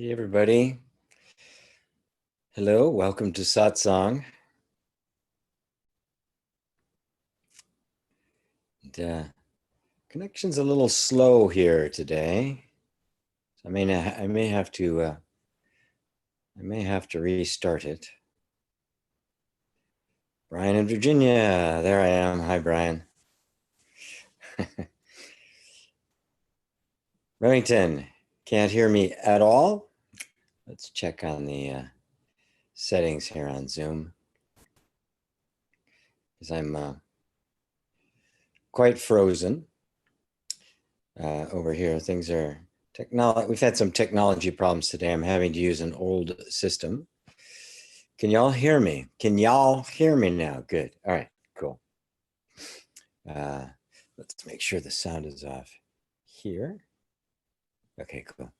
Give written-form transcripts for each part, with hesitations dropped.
Hey everybody. Hello, welcome to Satsang. And, connection's a little slow here today. So I may have to restart it. Brian in Virginia, there I am. Hi, Brian. Remington, can't hear me at all? Let's check on the settings here on Zoom, because I'm quite frozen over here. Things are we've had some technology problems today. I'm having to use an old system. Can y'all hear me? Can y'all hear me now? Good. All right, cool. Let's make sure the sound is off here. Okay, cool.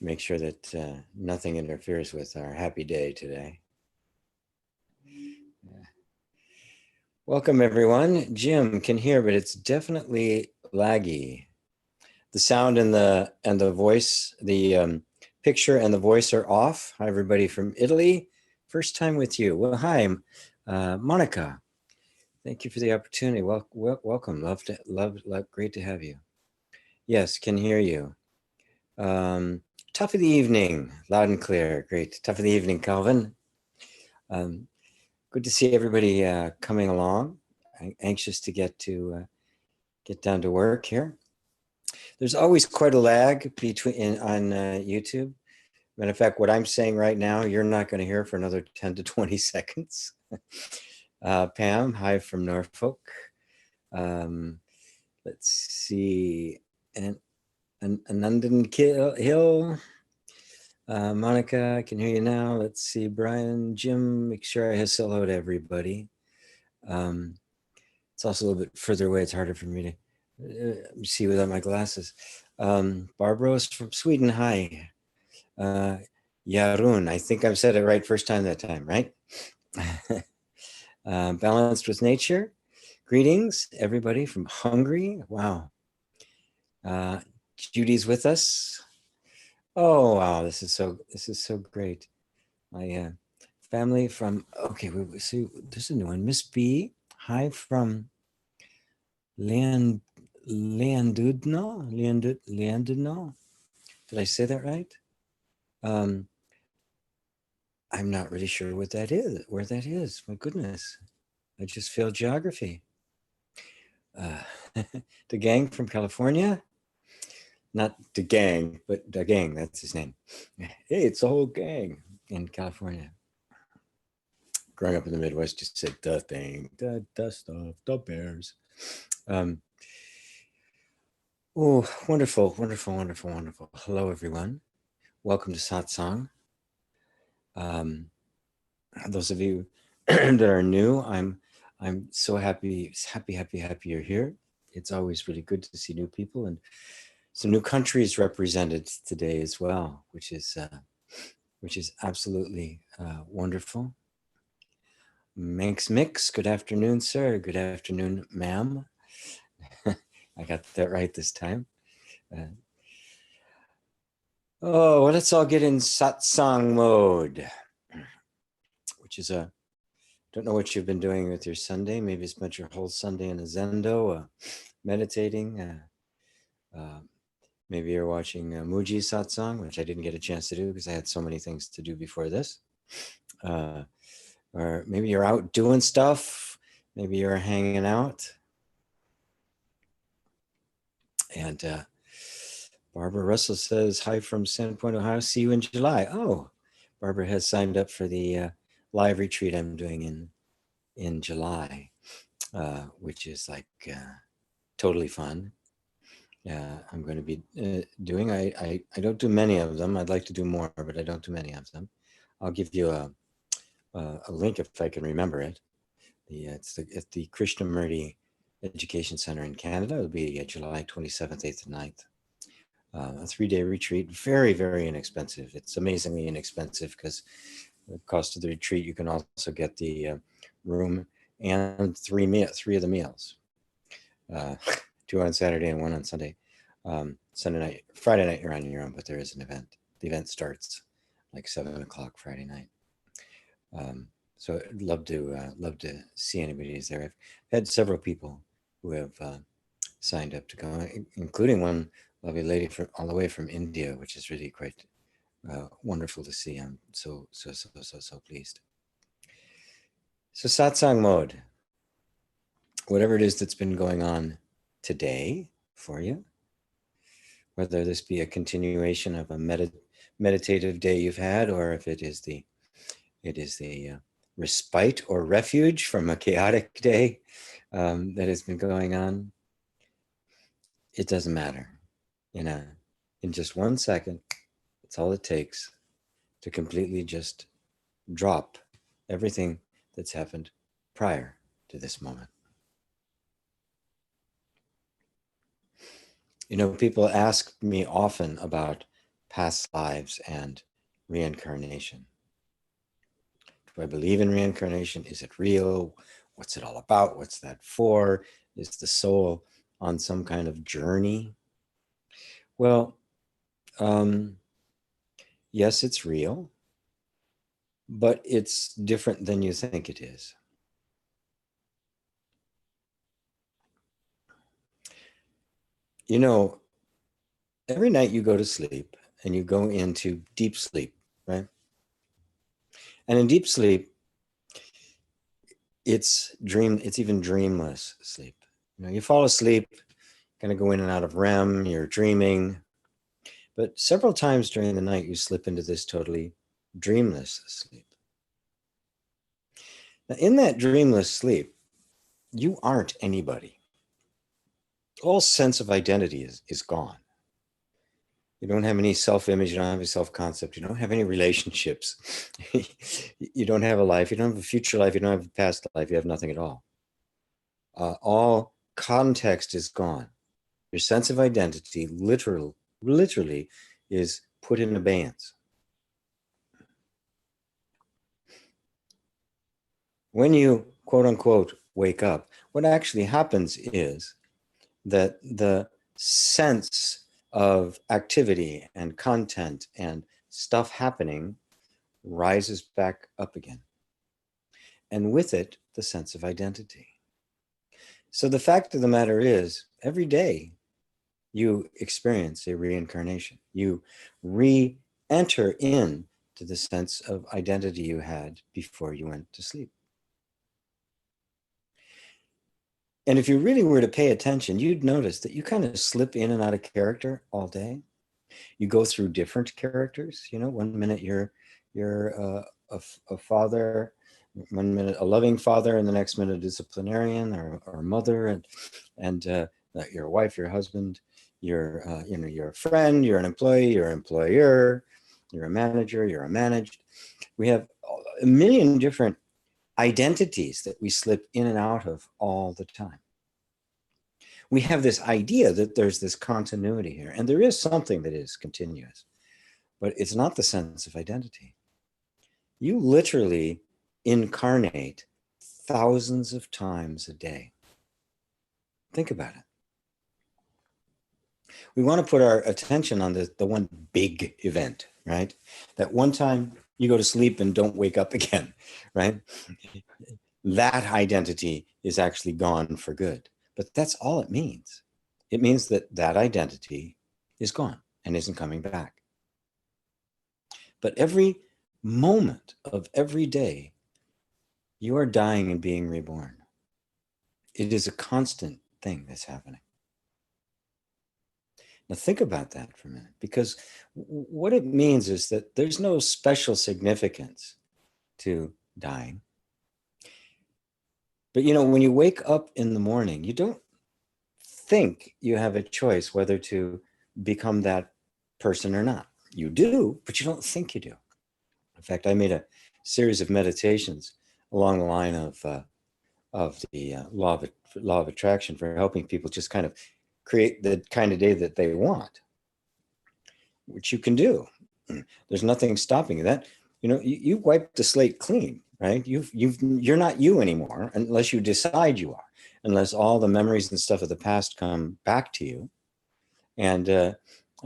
Make sure that nothing interferes with our happy day today. Welcome, everyone. Jim can hear, but it's definitely laggy. The sound and the voice, the picture and the voice are off. Hi, everybody from Italy. First time with you. Well, hi, Monica. Thank you for the opportunity. Welcome. Love. Great to have you. Yes, can hear you. Tough of the evening, loud and clear. Great. Tough of the evening, Calvin. Good to see everybody coming along. I'm anxious to get down to work here. There's always quite a lag on YouTube. Matter of fact, what I'm saying right now, you're not going to hear for another 10 to 20 seconds. Pam, hi from Norfolk. Let's see, and Anandan Hill. Monica, I can hear you now. Let's see, Brian, Jim, make sure I say hello to everybody. It's also a little bit further away. It's harder for me to see without my glasses. Barbara's from Sweden, hi. Yarun, I think I've said it right first time that time, right? Balanced with Nature. Greetings, everybody from Hungary. Wow. Judy's with us. Oh, wow, this is so great. My family from, okay, we see, there's a new one. Miss B, hi from Leandudno. Did I say that right? I'm not really sure what that is, where that is. My goodness, I just failed geography. The gang from California. Not the gang, but the gang, that's his name. Hey, it's the whole gang in California. Growing up in the Midwest, just said the thing, the stuff, the bears. Oh, wonderful, wonderful, wonderful, wonderful. Hello, everyone. Welcome to Satsang. Those of you that are new, I'm so happy you're here. It's always really good to see new people and some new countries represented today as well, which is absolutely wonderful. Manx Mix, good afternoon, sir. Good afternoon, ma'am. I got that right this time. Well, let's all get in satsang mode, which is don't know what you've been doing with your Sunday. Maybe you spent your whole Sunday in a zendo, meditating. Maybe you're watching Muji satsang, which I didn't get a chance to do because I had so many things to do before this. Or maybe you're out doing stuff. Maybe you're hanging out. And Barbara Russell says, hi from San Point, Ohio. See you in July. Oh, Barbara has signed up for the live retreat I'm doing in July, which is like totally fun. I'm going to be doing, I don't do many of them. I'd like to do more, but I don't do many of them. I'll give you a link if I can remember it. It's at the Krishnamurti Education Center in Canada. It'll be July 27th, 8th, and 9th. A 3-day retreat, very, very inexpensive. It's amazingly inexpensive because the cost of the retreat, you can also get the room and three of the meals. 2 on Saturday and 1 on Sunday. Sunday night, Friday night, you're on your own, but there is an event The event starts like 7 o'clock Friday night. So I'd love to see anybody who's there. I've had several people who have signed up to go, including one lovely lady from all the way from India, which is really quite wonderful to see. I'm so pleased. So satsang mode, whatever it is that's been going on today for you, whether this be a continuation of a meditative day you've had, or if it is the respite or refuge from a chaotic day that has been going on, it doesn't matter. In just 1 second, it's all it takes to completely just drop everything that's happened prior to this moment. People ask me often about past lives and reincarnation. Do I believe in reincarnation? Is it real? What's it all about? What's that for? Is the soul on some kind of journey? Well, yes, it's real, but it's different than you think it is. Every night you go to sleep and you go into deep sleep, right? And in deep sleep, it's even dreamless sleep. You fall asleep, kind of go in and out of REM, you're dreaming, but several times during the night you slip into this totally dreamless sleep. Now, in that dreamless sleep, you aren't anybody. All sense of identity is gone. You don't have any self-image, you don't have any self-concept, you don't have any relationships. You don't have a life, you don't have a future life, you don't have a past life, you have nothing at all. All context is gone. Your sense of identity literally is put in abeyance. When you, quote unquote, wake up, what actually happens is that the sense of activity and content and stuff happening rises back up again. And with it, the sense of identity. So the fact of the matter is, every day you experience a reincarnation. You re-enter into the sense of identity you had before you went to sleep. And if you really were to pay attention, you'd notice that you kind of slip in and out of character all day. You go through different characters. 1 minute you're a father, 1 minute a loving father, and the next minute a disciplinarian or a mother, and you're a wife, your husband, you're a friend, you're an employee, you're an employer, you're a manager, you're a managed. We have a million different identities that we slip in and out of all the time. We have this idea that there's this continuity here, and there is something that is continuous, but it's not the sense of identity. You literally incarnate thousands of times a day. Think about it. We want to put our attention on the one big event, right? That one time you go to sleep and don't wake up again, right? That identity is actually gone for good. But that's all it means. It means that that identity is gone and isn't coming back. But every moment of every day, you are dying and being reborn. It is a constant thing that's happening. Now think about that for a minute, because what it means is that there's no special significance to dying. But when you wake up in the morning, you don't think you have a choice whether to become that person or not. You do, but you don't think you do. In fact, I made a series of meditations along the line of the law of attraction for helping people just kind of create the kind of day that they want, which you can do. There's nothing stopping you. That you wipe the slate clean, right? You're not you anymore unless you decide you are, unless all the memories and stuff of the past come back to you, and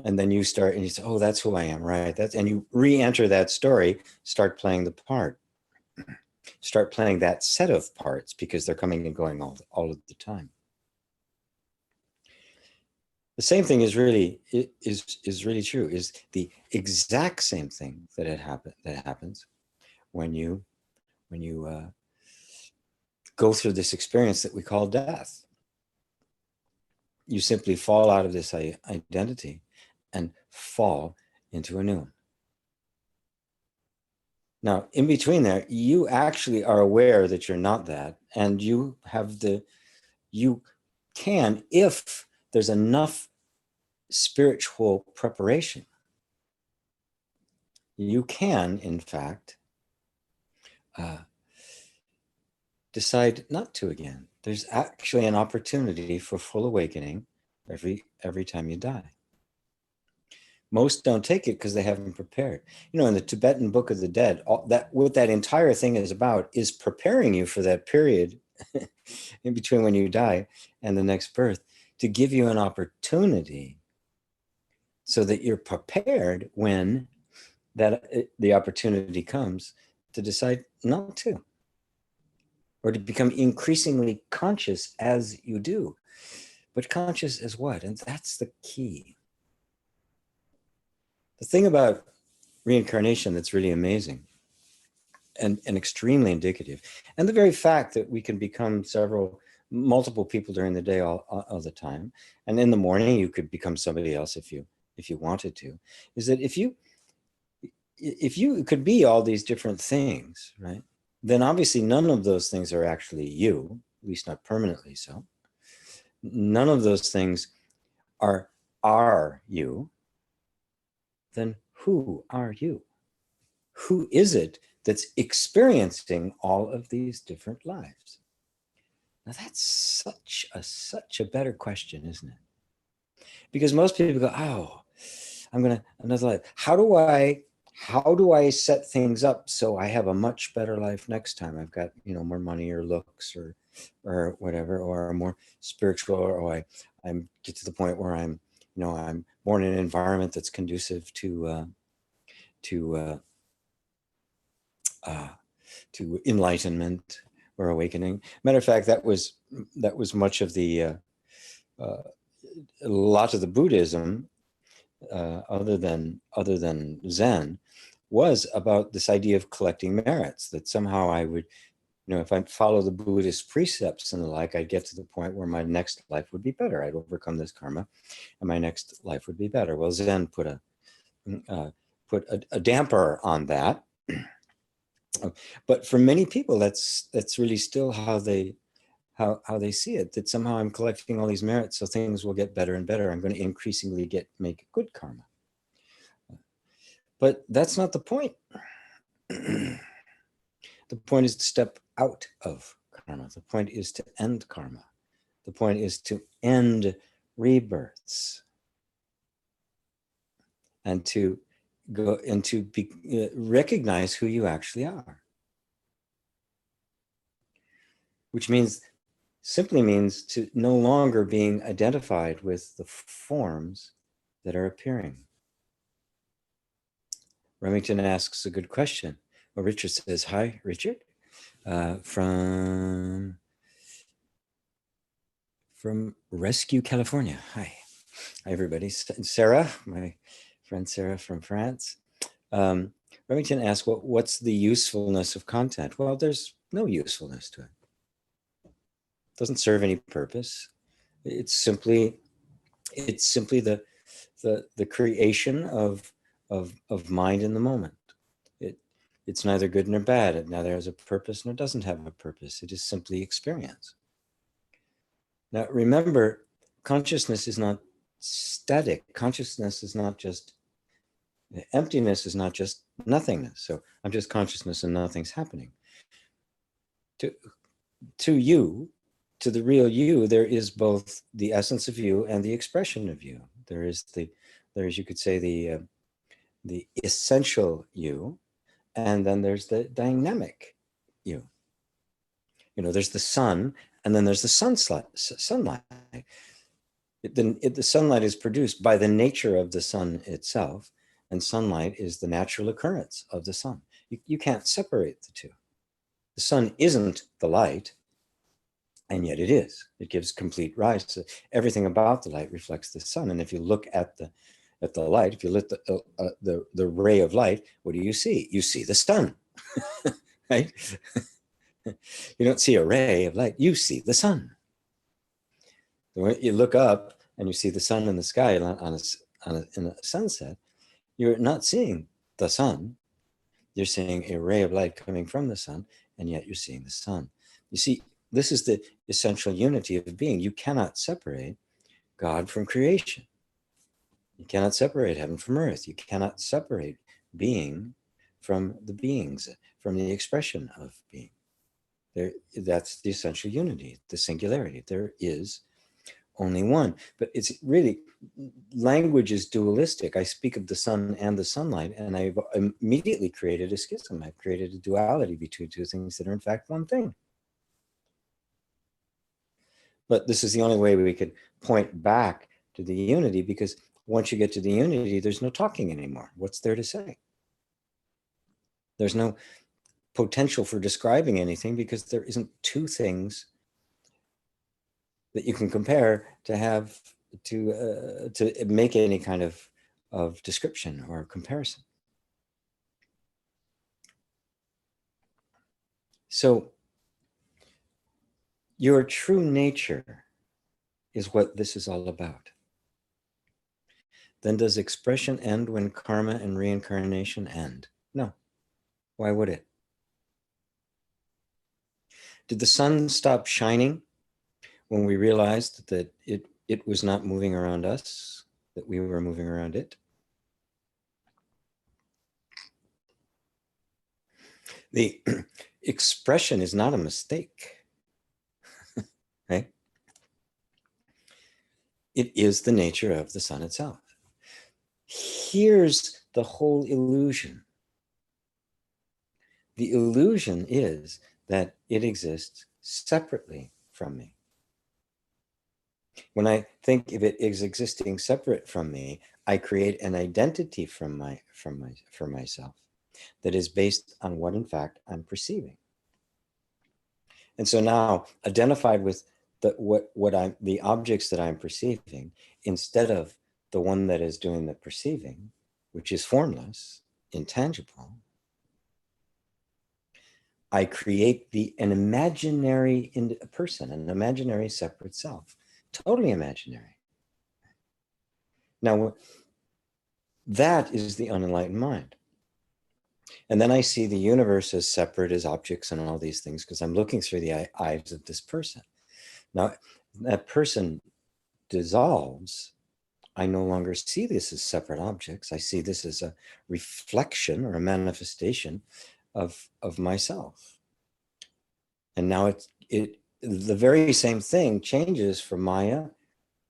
And then you start and you say, oh, that's who I am, right? And you re-enter that story, start playing the part. Start playing that set of parts because they're coming and going all of the time. The same thing is really true, is the exact same thing that happens when you go through this experience that we call death. You simply fall out of this identity and fall into a new one. Now, in between there, you actually are aware that you're not that, and you can, if there's enough spiritual preparation, you can, in fact, decide not to again. There's actually an opportunity for full awakening every time you die. Most don't take it because they haven't prepared. You know, in the Tibetan Book of the Dead, what that entire thing is about is preparing you for that period in between when you die and the next birth, to give you an opportunity so that you're prepared when the opportunity comes to decide not to, or to become increasingly conscious as you do. But conscious as what? And that's the key. The thing about reincarnation that's really amazing and extremely indicative, and the very fact that we can become multiple people during the day all the time, and in the morning you could become somebody else if you wanted to, is that if you could be all these different things, right, then obviously none of those things are actually you, at least not permanently so. None of those things are you. Then who are you? Who is it that's experiencing all of these different lives? Now that's such a better question, isn't it? Because most people go, oh, I'm gonna another life. How do I set things up so I have a much better life next time? I've got, more money or looks or whatever, or more spiritual, or I'm get to the point where I'm born in an environment that's conducive to enlightenment or awakening. Matter of fact, that was much of the a lot of the Buddhism, other than Zen, was about this idea of collecting merits, that somehow I would, if I follow the Buddhist precepts and the like, I'd get to the point where my next life would be better. I'd overcome this karma and my next life would be better. Well, Zen put a damper on that. But for many people, that's really still how they see it, that somehow I'm collecting all these merits so things will get better and better. I'm going to increasingly make good karma. But that's not the point. The point is to step out of karma. The point is to end karma. The point is to end rebirths and to go and to recognize who you actually are. Which simply means to no longer being identified with the forms that are appearing. Remington asks a good question. Well, Richard says, hi, Richard, from Rescue, California. Hi, everybody. Sarah, my friend Sarah from France. Remington asks, well, what's the usefulness of content? Well, there's no usefulness to it. It doesn't serve any purpose. It's simply the creation of mind in the moment. It's neither good nor bad. It neither has a purpose nor doesn't have a purpose. It is simply experience. Now, remember, consciousness is not static. Consciousness is not just emptiness, is not just nothingness. So I'm just consciousness and nothing's happening. To you, to the real you, there is both the essence of you and the expression of you. There is, you could say, the essential you, and then there's the dynamic you. There's the sun, and then there's the sunlight. The sunlight is produced by the nature of the sun itself, and sunlight is the natural occurrence of the sun. You can't separate the two. The sun isn't the light, and yet it is. It gives complete rise to everything about the light reflects the sun. And if you look at the light, if you lit the ray of light, what do you see? You see the sun, right? You don't see a ray of light, you see the sun. When you look up and you see the sun in the sky in a sunset, you're not seeing the sun. You're seeing a ray of light coming from the sun, and yet you're seeing the sun. You see, this is the essential unity of being. You cannot separate God from creation. You cannot separate heaven from earth. You cannot separate being from the beings, from the expression of being. That's the essential unity, the singularity. There is only one. But it's really, language is dualistic. I speak of the sun and the sunlight, and I've immediately created a schism. I've created a duality between two things that are in fact one thing. But this is the only way we could point back to the unity, because once you get to the unity, there's no talking anymore. What's there to say? There's no potential for describing anything, because there isn't two things that you can compare to have to make any kind of description or comparison. So your true nature is what this is all about. Then does expression end when karma and reincarnation end? No. Why would it? Did the sun stop shining when we realized that it was not moving around us, that we were moving around it? The expression is not a mistake, right? It is the nature of the sun itself. Here's the whole illusion. The illusion is that it exists separately from me. When I think of it as existing separate from me, I create an identity for myself that is based on what in fact I'm perceiving. And so now, identified with the objects that I'm perceiving, instead of the one that is doing the perceiving, which is formless, intangible, I create an imaginary person, an imaginary separate self, totally imaginary. Now, that is the unenlightened mind. And then I see the universe as separate as objects and all these things, because I'm looking through the eyes of this person. Now, that person dissolves. I no longer see this as separate objects. I see this as a reflection or a manifestation of myself. And now the very same thing changes from Maya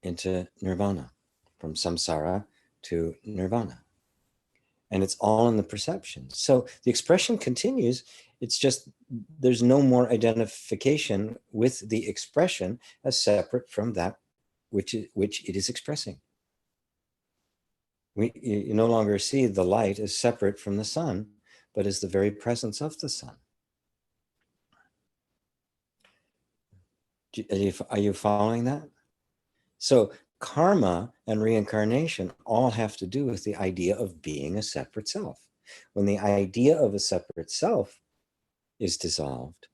into nirvana, from samsara to nirvana. And it's all in the perception. So the expression continues. It's just there's no more identification with the expression as separate from that which it is expressing. You no longer see the light as separate from the sun, but as the very presence of the sun. Are you following that? So karma and reincarnation all have to do with the idea of being a separate self. When the idea of a separate self is dissolved,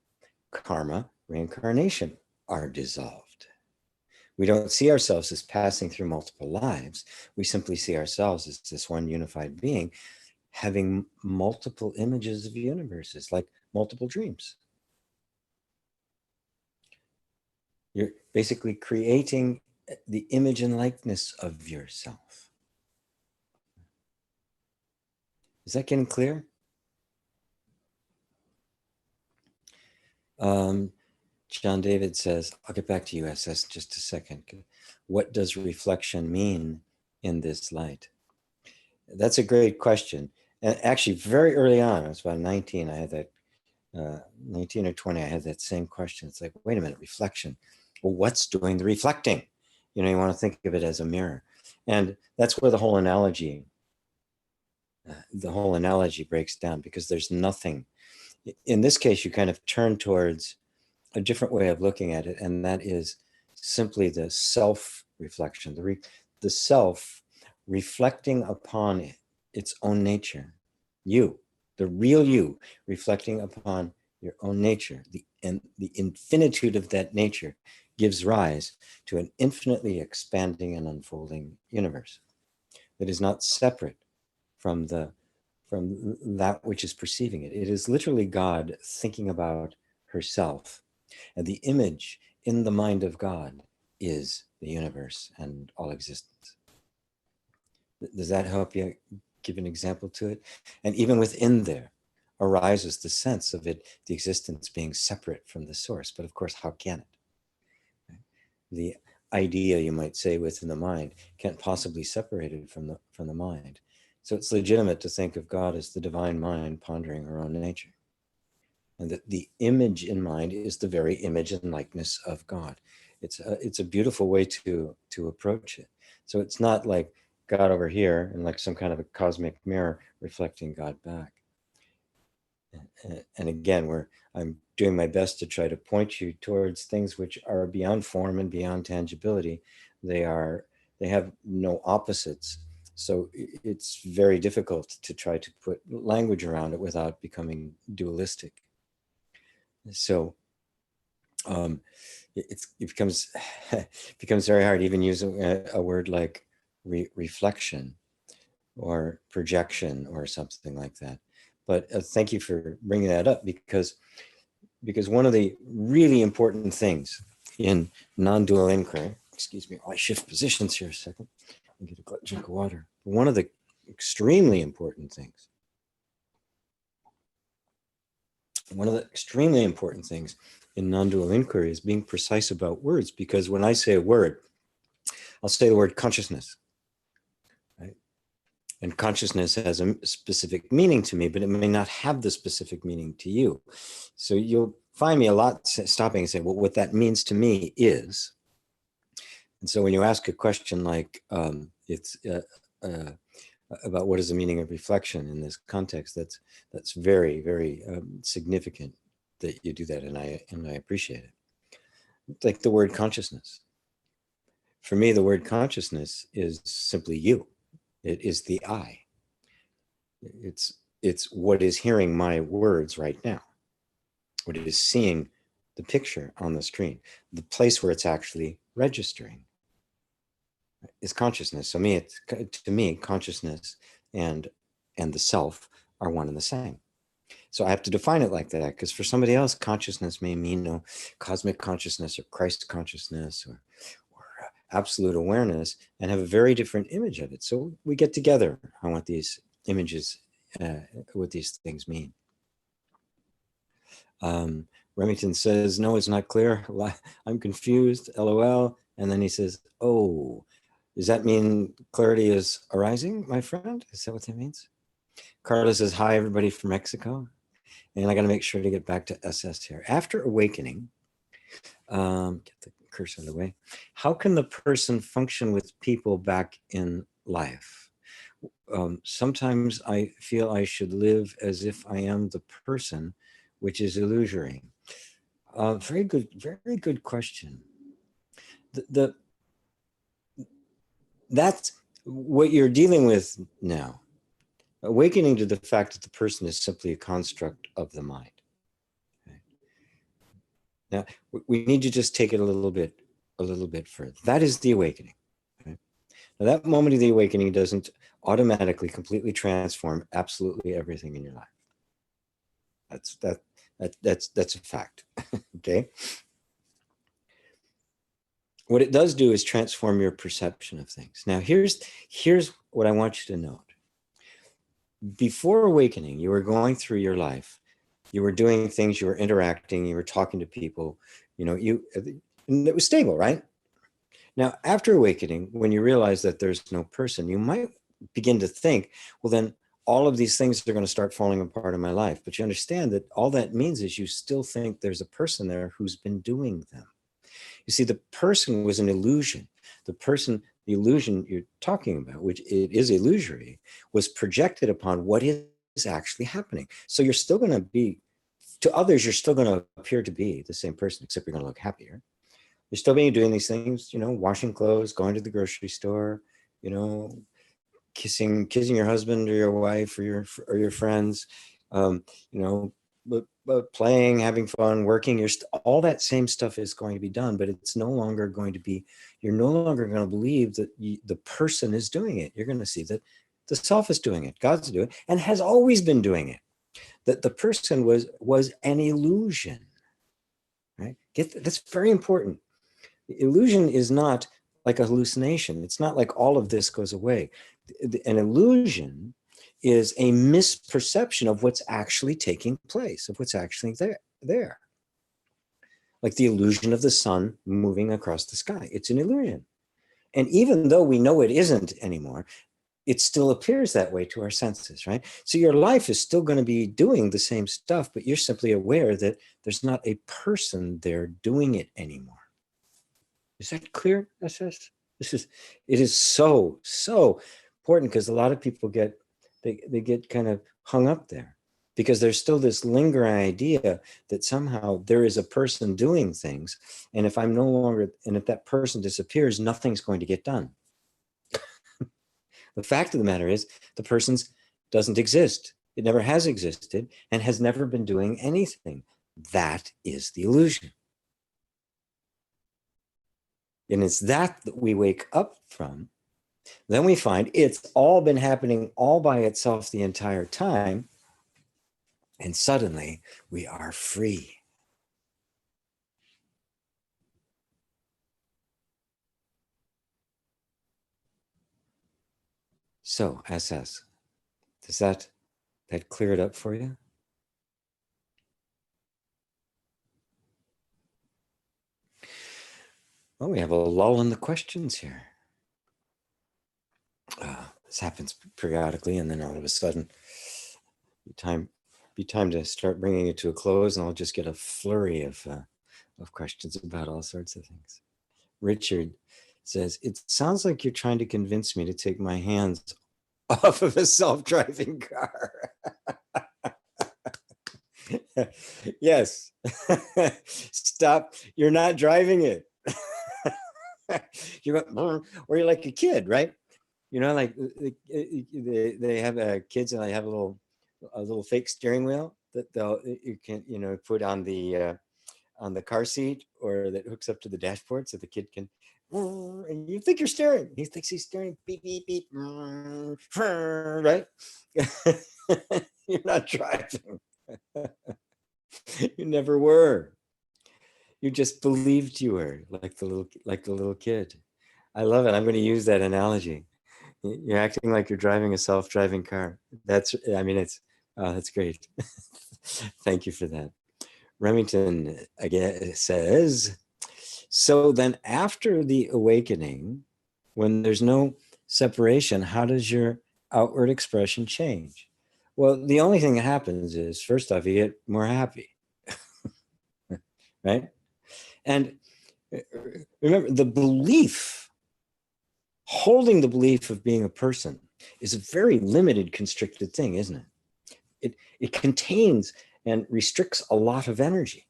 karma, reincarnation are dissolved. We don't see ourselves as passing through multiple lives. We simply see ourselves as this one unified being, having multiple images of universes, like multiple dreams. You're basically creating the image and likeness of yourself. Is that getting clear? John David says, I'll get back to you, SS, just a second. What does reflection mean in this light? That's a great question. And actually, very early on, I was about 19, I had that, 19 or 20, I had that same question. It's like, wait a minute, reflection. Well, what's doing the reflecting? You know, you want to think of it as a mirror. And that's where the whole analogy breaks down, because there's nothing. In this case, you kind of turn towards a different way of looking at it, and that is simply the self-reflection, the self reflecting upon its own nature. You, the real you, reflecting upon your own nature. And the infinitude of that nature gives rise to an infinitely expanding and unfolding universe that is not separate from that which is perceiving it. It is literally God thinking about herself. And the image in the mind of God is the universe and all existence. Does that help you give an example to it? And even within there arises the sense of it, the existence being separate from the source. But of course, how can it? The idea, you might say, within the mind can't possibly be separated from the mind. So it's legitimate to think of God as the divine mind pondering her own nature. And that the image in mind is the very image and likeness of God. It's a beautiful way to approach it. So it's not like God over here and like some kind of a cosmic mirror reflecting God back. And again, I'm doing my best to try to point you towards things which are beyond form and beyond tangibility. They have no opposites. So it's very difficult to try to put language around it without becoming dualistic. So it becomes very hard, even using a word like reflection or projection or something like that. But thank you for bringing that up, because one of the really important things in non-dual inquiry, excuse me, I shift positions here a second and get a drink of water. One of the extremely important things in non-dual inquiry is being precise about words, because when I say a word, I'll say the word consciousness, right? And consciousness has a specific meaning to me, but it may not have the specific meaning to you. So you'll find me a lot stopping and saying, well, what that means to me is. And so when you ask a question like, about what is the meaning of reflection in this context, that's very, very significant that you do that, and I appreciate it. Like the word consciousness. For me, the word consciousness is simply you. It is the I. It's what is hearing my words right now. What it is seeing the picture on the screen. The place where it's actually registering is consciousness. So to me, consciousness and the self are one and the same. So I have to define it like that, because for somebody else, consciousness may mean cosmic consciousness or Christ consciousness or absolute awareness, and have a very different image of it. So we get together on what these images, what these things mean. Remington says, no, it's not clear. I'm confused, LOL. And then he says, oh, does that mean clarity is arising, my friend? Is that what that means? Carla says, hi, everybody from Mexico. And I got to make sure to get back to SS here. After awakening, get the cursor out of the way. How can the person function with people back in life? Sometimes I feel I should live as if I am the person, which is illusory. Very good question. That's what you're dealing with now. Awakening to the fact that the person is simply a construct of the mind. Okay. Now, we need to just take it a little bit further. That is the awakening. Okay. Now, that moment of the awakening doesn't automatically completely transform absolutely everything in your life. That's a fact. Okay. What it does do is transform your perception of things. Now, here's what I want you to note. Before awakening, you were going through your life. You were doing things, you were interacting, you were talking to people, and it was stable, right? Now, after awakening, when you realize that there's no person, you might begin to think, well, then all of these things are going to start falling apart in my life. But you understand that all that means is you still think there's a person there who's been doing them. You see, the person was an illusion. the person, the illusion you're talking about, which it is illusory, was projected upon what is actually happening. So you're still going to be, to others, you're still going to appear to be the same person, except you're going to look happier. You're still being doing these things, you know, washing clothes, going to the grocery store, you know, kissing your husband or your wife or your friends, you know, but playing, having fun, working, all that same stuff is going to be done, but it's no longer going to be, you're no longer going to believe that the person is doing it. You're going to see that the self is doing it, God's doing it, and has always been doing it. That the person was an illusion, right? That's very important. The illusion is not like a hallucination. It's not like all of this goes away. An illusion is a misperception of what's actually taking place, of what's actually there. Like the illusion of the sun moving across the sky. It's an illusion. And even though we know it isn't anymore, it still appears that way to our senses, right? So your life is still going to be doing the same stuff, but you're simply aware that there's not a person there doing it anymore. Is that clear, SS? It is so important, because a lot of people get kind of hung up there, because there's still this lingering idea that somehow there is a person doing things, and if I'm no longer, and if that person disappears, nothing's going to get done. The fact of the matter is, the person doesn't exist. It never has existed and has never been doing anything. That is the illusion. And it's that we wake up from. Then we find it's all been happening all by itself the entire time. And suddenly we are free. So, SS, does that clear it up for you? Oh, we have a lull in the questions here. This happens periodically, and then all of a sudden, be time to start bringing it to a close, and I'll just get a flurry of questions about all sorts of things. Richard says, it sounds like you're trying to convince me to take my hands off of a self-driving car. Yes. Stop. You're not driving it. You're, or you're like a kid, right? You know, like they have kids, and they have a little fake steering wheel that you can, you know, put on the car seat, or that hooks up to the dashboard, so the kid can, and you think you're steering. He thinks he's steering. Beep beep beep. Right? You're not driving. You never were. You just believed you were, like the little kid. I love it. I'm going to use that analogy. You're acting like you're driving a self-driving car. That's great. Thank you for that. Remington again says, so then after the awakening, when there's no separation, how does your outward expression change? Well, the only thing that happens is, first off, you get more happy, right? And remember, the belief, holding the belief of being a person, is a very limited, constricted thing, isn't it? It contains and restricts a lot of energy.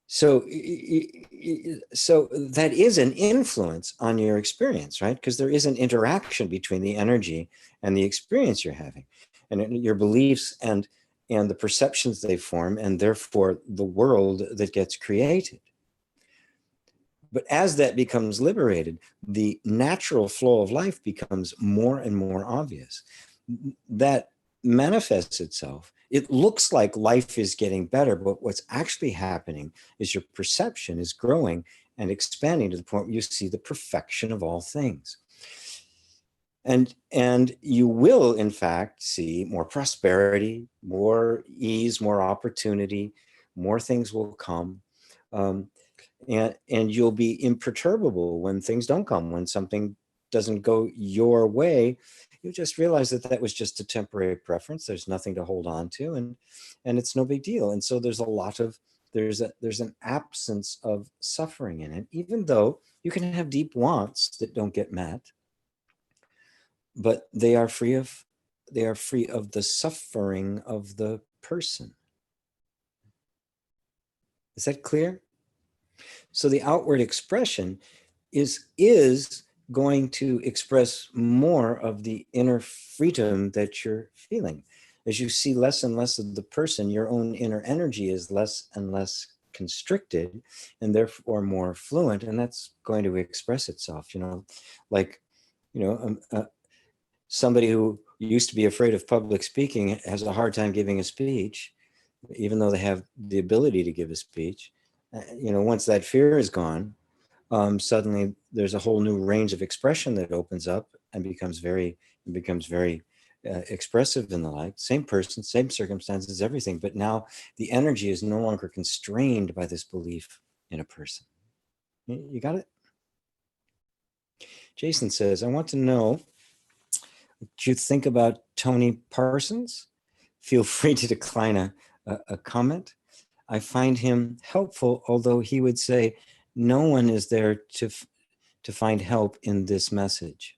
So that is an influence on your experience, right? Because there is an interaction between the energy and the experience you're having, and your beliefs and the perceptions they form, and therefore the world that gets created. But as that becomes liberated, the natural flow of life becomes more and more obvious. That manifests itself. It looks like life is getting better, but what's actually happening is your perception is growing and expanding to the point where you see the perfection of all things. And you will, in fact, see more prosperity, more ease, more opportunity, more things will come. And you'll be imperturbable when things don't come, when something doesn't go your way. You just realize that was just a temporary preference. There's nothing to hold on to, and it's no big deal. And so there's a lot of there's an absence of suffering in it, even though you can have deep wants that don't get met, but they are free of the suffering of the person. Is that clear? So the outward expression is going to express more of the inner freedom that you're feeling. As you see less and less of the person, your own inner energy is less and less constricted and therefore more fluent, and that's going to express itself, like, somebody who used to be afraid of public speaking has a hard time giving a speech, even though they have the ability to give a speech. Once that fear is gone, suddenly there's a whole new range of expression that opens up and becomes very expressive and the like. Same person, same circumstances, everything. But now the energy is no longer constrained by this belief in a person. You got it? Jason says, I want to know what you think about Tony Parsons. Feel free to decline a comment. I find him helpful, although he would say no one is there to find help in this message.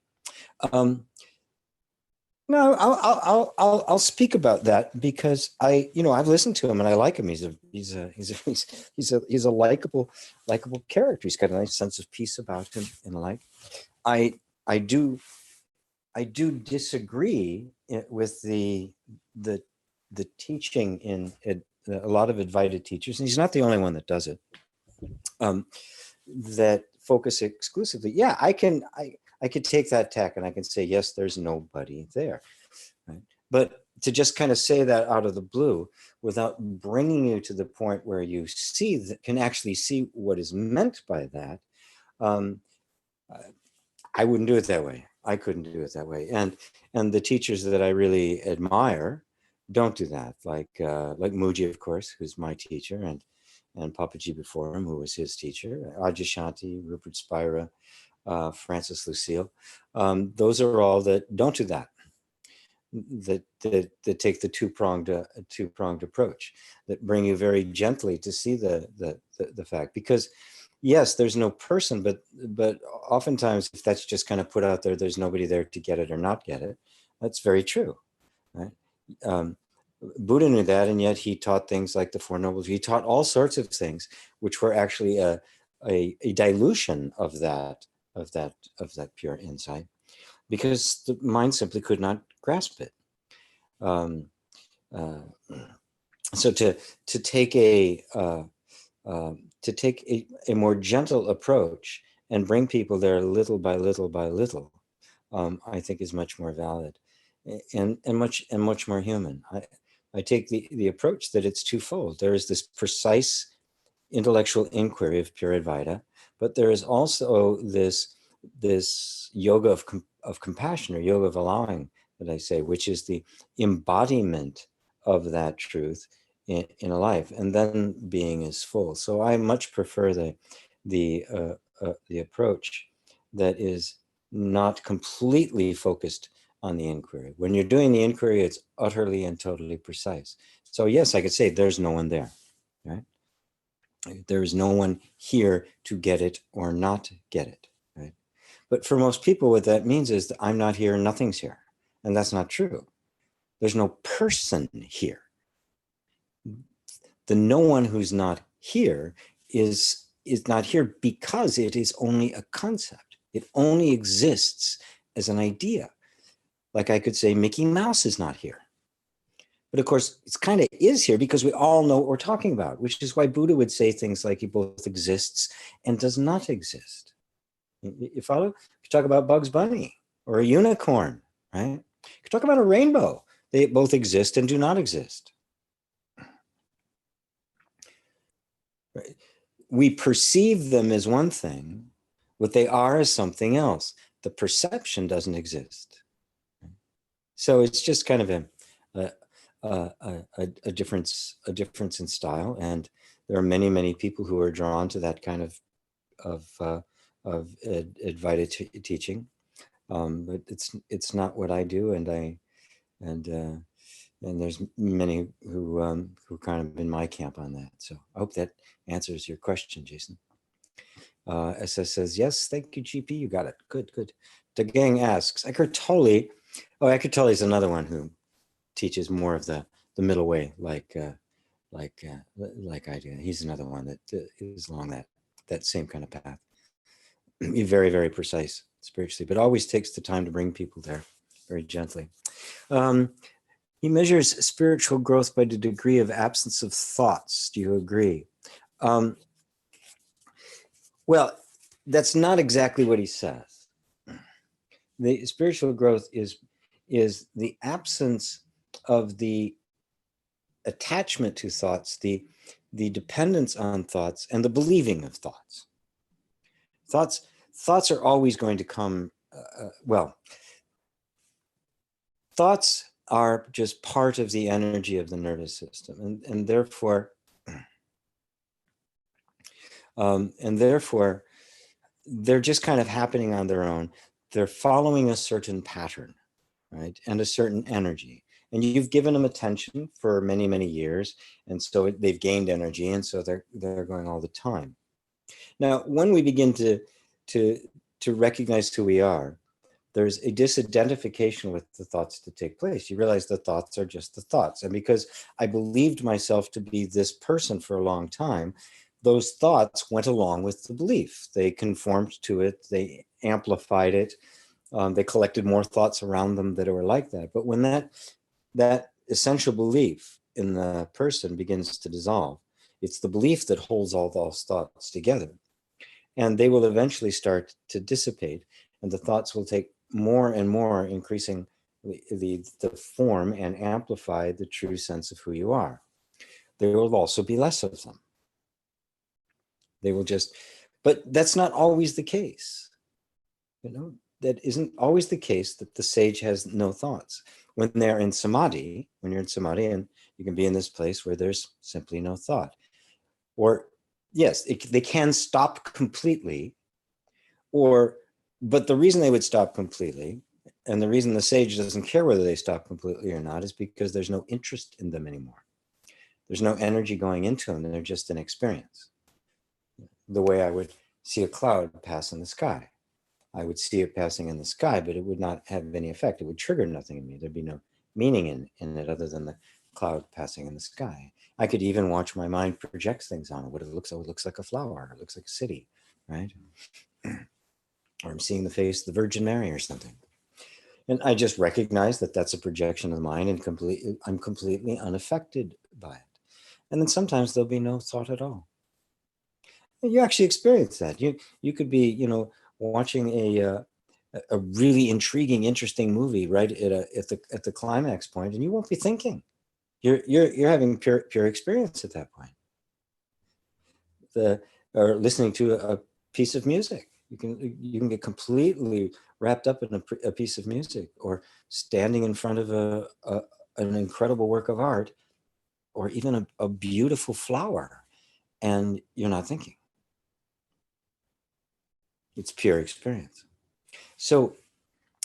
No, I'll speak about that because I've listened to him and I like him. He's a likable character. He's got a nice sense of peace about him and the like. I do disagree with the teaching in a lot of invited teachers, and he's not the only one that does it. That focus exclusively. Yeah, I could take that tack and I can say, yes, there's nobody there, right? But to just kind of say that out of the blue without bringing you to the point where you can actually see what is meant by that, I wouldn't do it that way. I couldn't do it that way. And the teachers that I really admire don't do that. Like Mooji, of course, who's my teacher, and Papaji before him, who was his teacher, Adyashanti, Rupert Spira, Francis Lucille. Those are all that don't do that. That take the two-pronged approach, that bring you very gently to see the fact. Because yes, there's no person, but oftentimes if that's just kind of put out there, there's nobody there to get it or not get it. That's very true, right? Buddha knew that, and yet he taught things like the Four Nobles. He taught all sorts of things which were actually a dilution of that pure insight, because the mind simply could not grasp it. So to take a more gentle approach and bring people there little by little by little, I think is much more valid and much more human. I take the approach that it's twofold. There is this precise intellectual inquiry of pure Advaita, but there is also this yoga of compassion, or yoga of allowing, that I say, which is the embodiment of that truth in a life, and then being is full. So I much prefer the approach that is not completely focused on the inquiry. When you're doing the inquiry, it's utterly and totally precise. So yes, I could say there's no one there, right? There is no one here to get it or not get it, right? But for most people, what that means is that I'm not here, nothing's here. And that's not true. There's no person here. The no one who's not here is not here because it is only a concept. It only exists as an idea. Like I could say Mickey Mouse is not here. But of course, it's kind of is here because we all know what we're talking about, which is why Buddha would say things like he both exists and does not exist. You follow? You talk about Bugs Bunny or a unicorn, right? You talk about a rainbow. They both exist and do not exist. Right? We perceive them as one thing. What they are is something else. The perception doesn't exist. So it's just kind of a difference in style, and there are many people who are drawn to that kind of Advaita teaching, but it's not what I do, and And there's many who kind of in my camp on that. So I hope that answers your question, Jason. SS says, yes, thank you, GP. You got it. Good, good. The gang asks, Eckhart Tolle. Oh, Eckhart Tolle is another one who teaches more of the middle way, like I do. He's another one that is along that same kind of path. He's very, very precise spiritually, but always takes the time to bring people there very gently. He measures spiritual growth by the degree of absence of thoughts. Do you agree? Well, that's not exactly what he says. The spiritual growth is the absence of the attachment to thoughts, the dependence on thoughts, and the believing of thoughts. Thoughts are always going to come, thoughts are just part of the energy of the nervous system, and therefore they're just kind of happening on their own. They're following a certain pattern, right, and a certain energy. And you've given them attention for many, many years, and so they've gained energy, and so they're going all the time. Now, when we begin to recognize who we are, there's a disidentification with the thoughts to take place. You realize the thoughts are just the thoughts. And because I believed myself to be this person for a long time, those thoughts went along with the belief. They conformed to it, they amplified it, they collected more thoughts around them that were like that. But when that essential belief in the person begins to dissolve, it's the belief that holds all those thoughts together. And they will eventually start to dissipate, and the thoughts will take more and more, increasing the form and amplify the true sense of who you are. There will also be less of them. They will just, but that's not always the case. You know, that isn't always the case that the sage has no thoughts. When they're in samadhi, when you're in samadhi, and you can be in this place where there's simply no thought. Or yes, they can stop completely, but the reason they would stop completely, and the reason the sage doesn't care whether they stop completely or not, is because there's no interest in them anymore. There's no energy going into them. They're just an experience. The way I would see a cloud pass in the sky. I would see it passing in the sky, but it would not have any effect. It would trigger nothing in me. There'd be no meaning in it other than the cloud passing in the sky. I could even watch my mind project things on it. What it looks like a flower. It looks like a city, right? Or I'm seeing the face of the Virgin Mary or something. And I just recognize that that's a projection of the mind, and I'm completely unaffected by it. And then sometimes there'll be no thought at all. And you actually experience that. You could be, watching a really intriguing, interesting movie right at the climax point, and you won't be thinking. You're having pure experience at that point. Or listening to a piece of music. You can get completely wrapped up in a piece of music, or standing in front of an incredible work of art, or even a beautiful flower, and you're not thinking. It's pure experience. So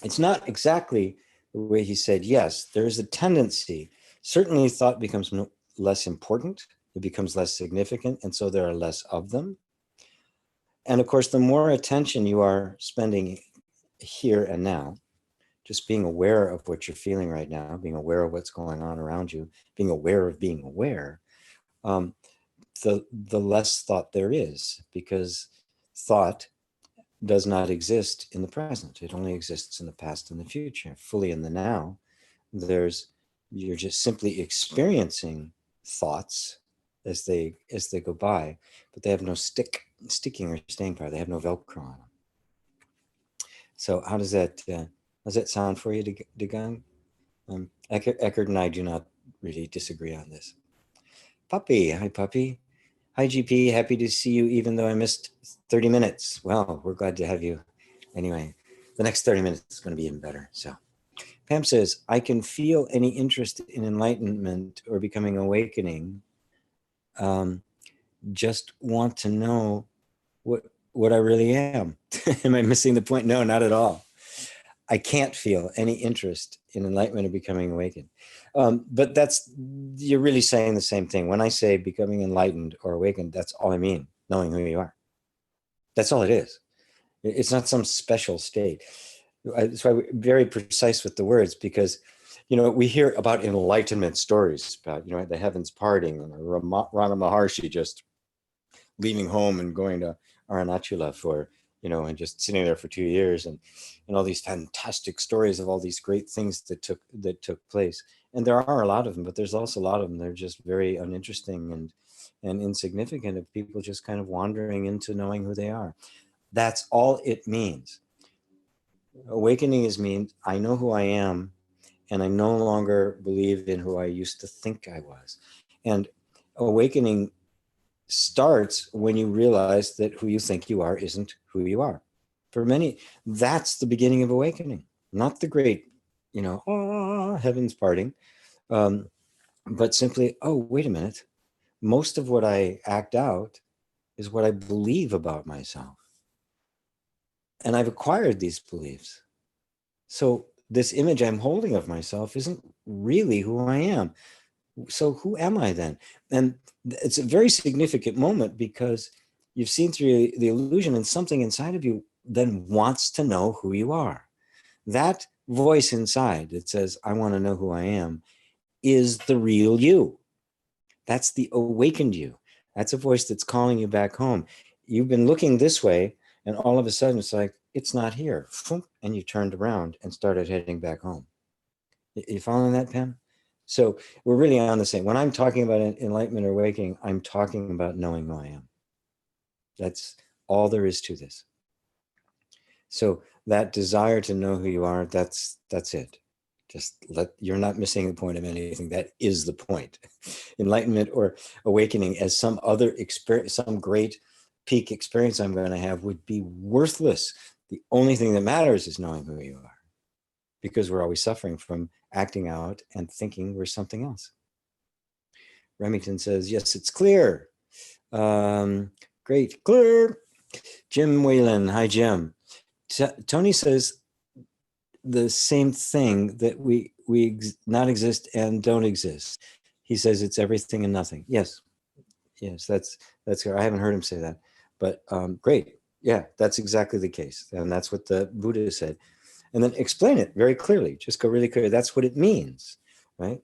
it's not exactly the way he said. Yes, there's a tendency. Certainly thought becomes less important. It becomes less significant. And so there are less of them. And of course, the more attention you are spending here and now, just being aware of what you're feeling right now, being aware of what's going on around you, being aware of being aware, the less thought there is, because thought does not exist in the present. It only exists in the past and the future. Fully in the now, you're just simply experiencing thoughts as they go by, but they have no sticking or staying power. They have no Velcro on them. So how does that sound for you, Degang? Eckhart and I do not really disagree on this. Puppy, hi Puppy. Hi GP, happy to see you even though I missed 30 minutes. Well, we're glad to have you. Anyway, the next 30 minutes is going to be even better. So Pam says, I can feel any interest in enlightenment or becoming awakening. Just want to know what I really am. Am I missing the point? No, not at all. I can't feel any interest in enlightenment or becoming awakened. But you're really saying the same thing. When I say becoming enlightened or awakened, that's all I mean, knowing who you are. That's all it is. It's not some special state. That's why we're very precise with the words, because, we hear about enlightenment stories about, the heavens parting, and Rana Maharshi just leaving home and going to Arunachala for, and just sitting there for 2 years, and all these fantastic stories of all these great things that took place. And there are a lot of them, but there's also a lot of them. They're just very uninteresting and insignificant, of people just kind of wandering into knowing who they are. That's all it means. Awakening means I know who I am, and I no longer believe in who I used to think I was. And awakening starts when you realize that who you think you are isn't who you are. For many, that's the beginning of awakening, not the great, heavens parting, but simply, oh, wait a minute. Most of what I act out is what I believe about myself. And I've acquired these beliefs. So this image I'm holding of myself isn't really who I am. So who am I then? And it's a very significant moment, because you've seen through the illusion, and something inside of you then wants to know who you are. That voice inside that says, I want to know who I am, is the real you. That's the awakened you. That's a voice that's calling you back home. You've been looking this way, and all of a sudden it's like, it's not here. And you turned around and started heading back home. You following that, Pam? So we're really on the same. When I'm talking about enlightenment or awakening, I'm talking about knowing who I am. That's all there is to this. So that desire to know who you are, that's it. You're not missing the point of anything. That is the point. Enlightenment or awakening as some other experience, some great peak experience I'm going to have, would be worthless. The only thing that matters is knowing who you are, because we're always suffering from acting out and thinking we're something else. Remington says, yes, it's clear. Great, clear. Jim Whalen, hi, Jim. Tony says the same thing, that we not exist and don't exist. He says it's everything and nothing. Yes, that's clear. I haven't heard him say that, but great. Yeah, that's exactly the case. And that's what the Buddha said. And then explain it very clearly. Just go really clear. That's what it means, right?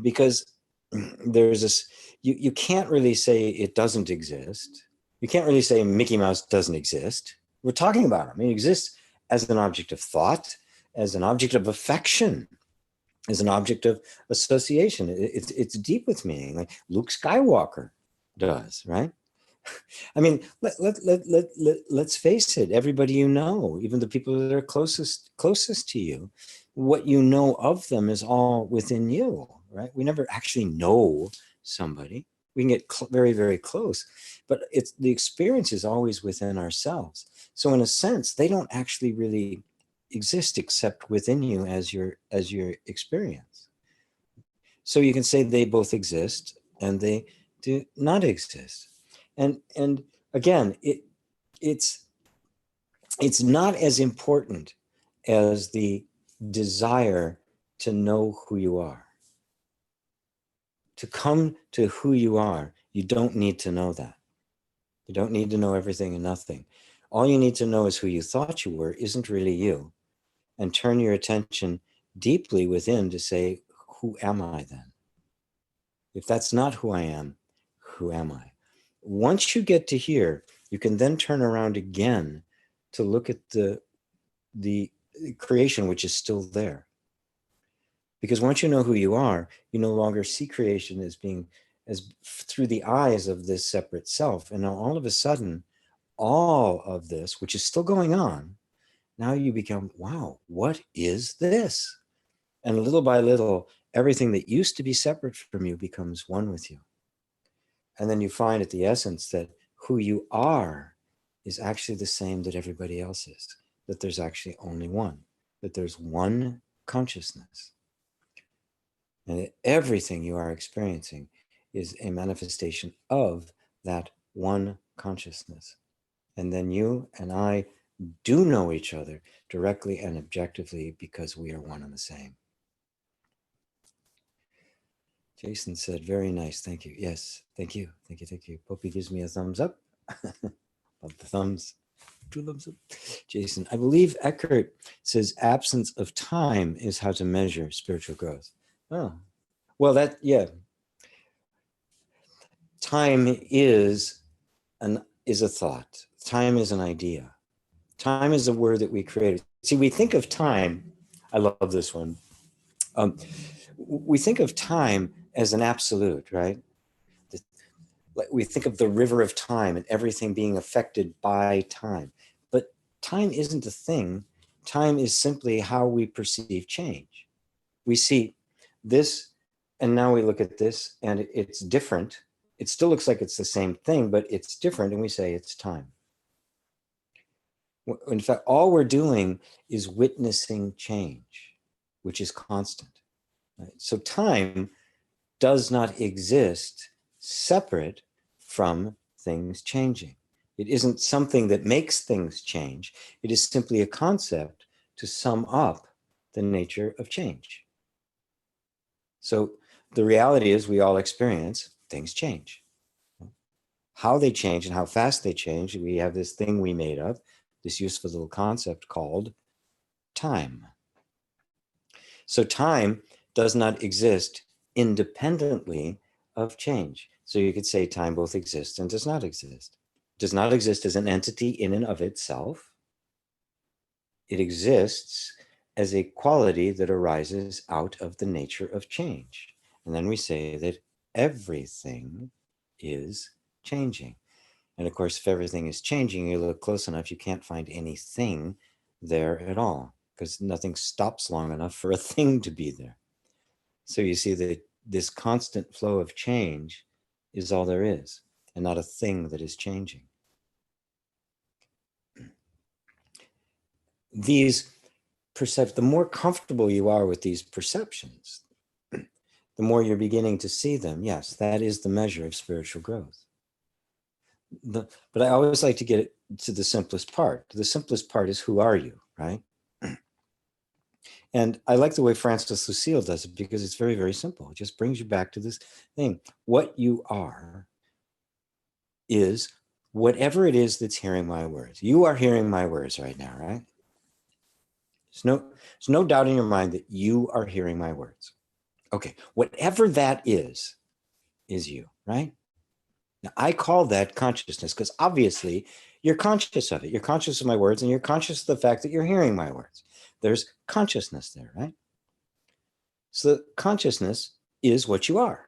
Because there's this, you can't really say it doesn't exist. You can't really say Mickey Mouse doesn't exist. We're talking about him. He exists as an object of thought, as an object of affection, as an object of association. It's deep with meaning, like Luke Skywalker does, right? I mean, let's face it. Everybody you know, even the people that are closest to you, what you know of them is all within you, right? We never actually know somebody. We can get very, very close, but the experience is always within ourselves. So in a sense, they don't actually really exist except within you as your experience. So you can say they both exist and they do not exist. And again, it's not as important as the desire to know who you are. To come to who you are, you don't need to know that. You don't need to know everything and nothing. All you need to know is who you thought you were isn't really you, and turn your attention deeply within to say, who am I then? If that's not who I am, who am I? Once you get to here, you can then turn around again to look at the creation, which is still there. Because once you know who you are, you no longer see creation as being as through the eyes of this separate self. And now all of a sudden, all of this, which is still going on, now you become, wow, what is this? And little by little, everything that used to be separate from you becomes one with you. And then you find at the essence that who you are is actually the same that everybody else is, that there's actually only one, that there's one consciousness. And that everything you are experiencing is a manifestation of that one consciousness. And then you and I do know each other directly and objectively because we are one and the same. Jason said, very nice. Thank you. Yes. Thank you. Thank you. Thank you. Poppy gives me a thumbs up. Love the thumbs. 2 thumbs up. Jason, I believe Eckhart says absence of time is how to measure spiritual growth. Oh, well, yeah. Time is a thought. Time is an idea. Time is a word that we created. See, we think of time. I love this one. We think of time as an absolute, right? We think of the river of time and everything being affected by time. But time isn't a thing. Time is simply how we perceive change. We see this, and now we look at this, and it's different. It still looks like it's the same thing, but it's different, and we say it's time. In fact, all we're doing is witnessing change, which is constant. Right? So time does not exist separate from things changing. It isn't something that makes things change. It is simply a concept to sum up the nature of change. So the reality is we all experience things change. How they change and how fast they change, we have this thing we made up, this useful little concept called time. So time does not exist independently of change. So you could say time both exists and does not exist. Does not exist as an entity in and of itself. It exists as a quality that arises out of the nature of change. And then we say that everything is changing. And of course, if everything is changing, you look close enough, you can't find anything there at all, because nothing stops long enough for a thing to be there. So you see that this constant flow of change is all there is, and not a thing that is changing. These the more comfortable you are with these perceptions, the more you're beginning to see them. Yes, that is the measure of spiritual growth. But I always like to get it to the simplest part. The simplest part is, who are you, right? And I like the way Francis Lucille does it, because it's very, very simple. It just brings you back to this thing. What you are is whatever it is that's hearing my words. You are hearing my words right now, right? There's no doubt in your mind that you are hearing my words. Okay, whatever that is you, right? Now, I call that consciousness, because obviously you're conscious of it. You're conscious of my words, and you're conscious of the fact that you're hearing my words. There's consciousness there, right? So consciousness is what you are.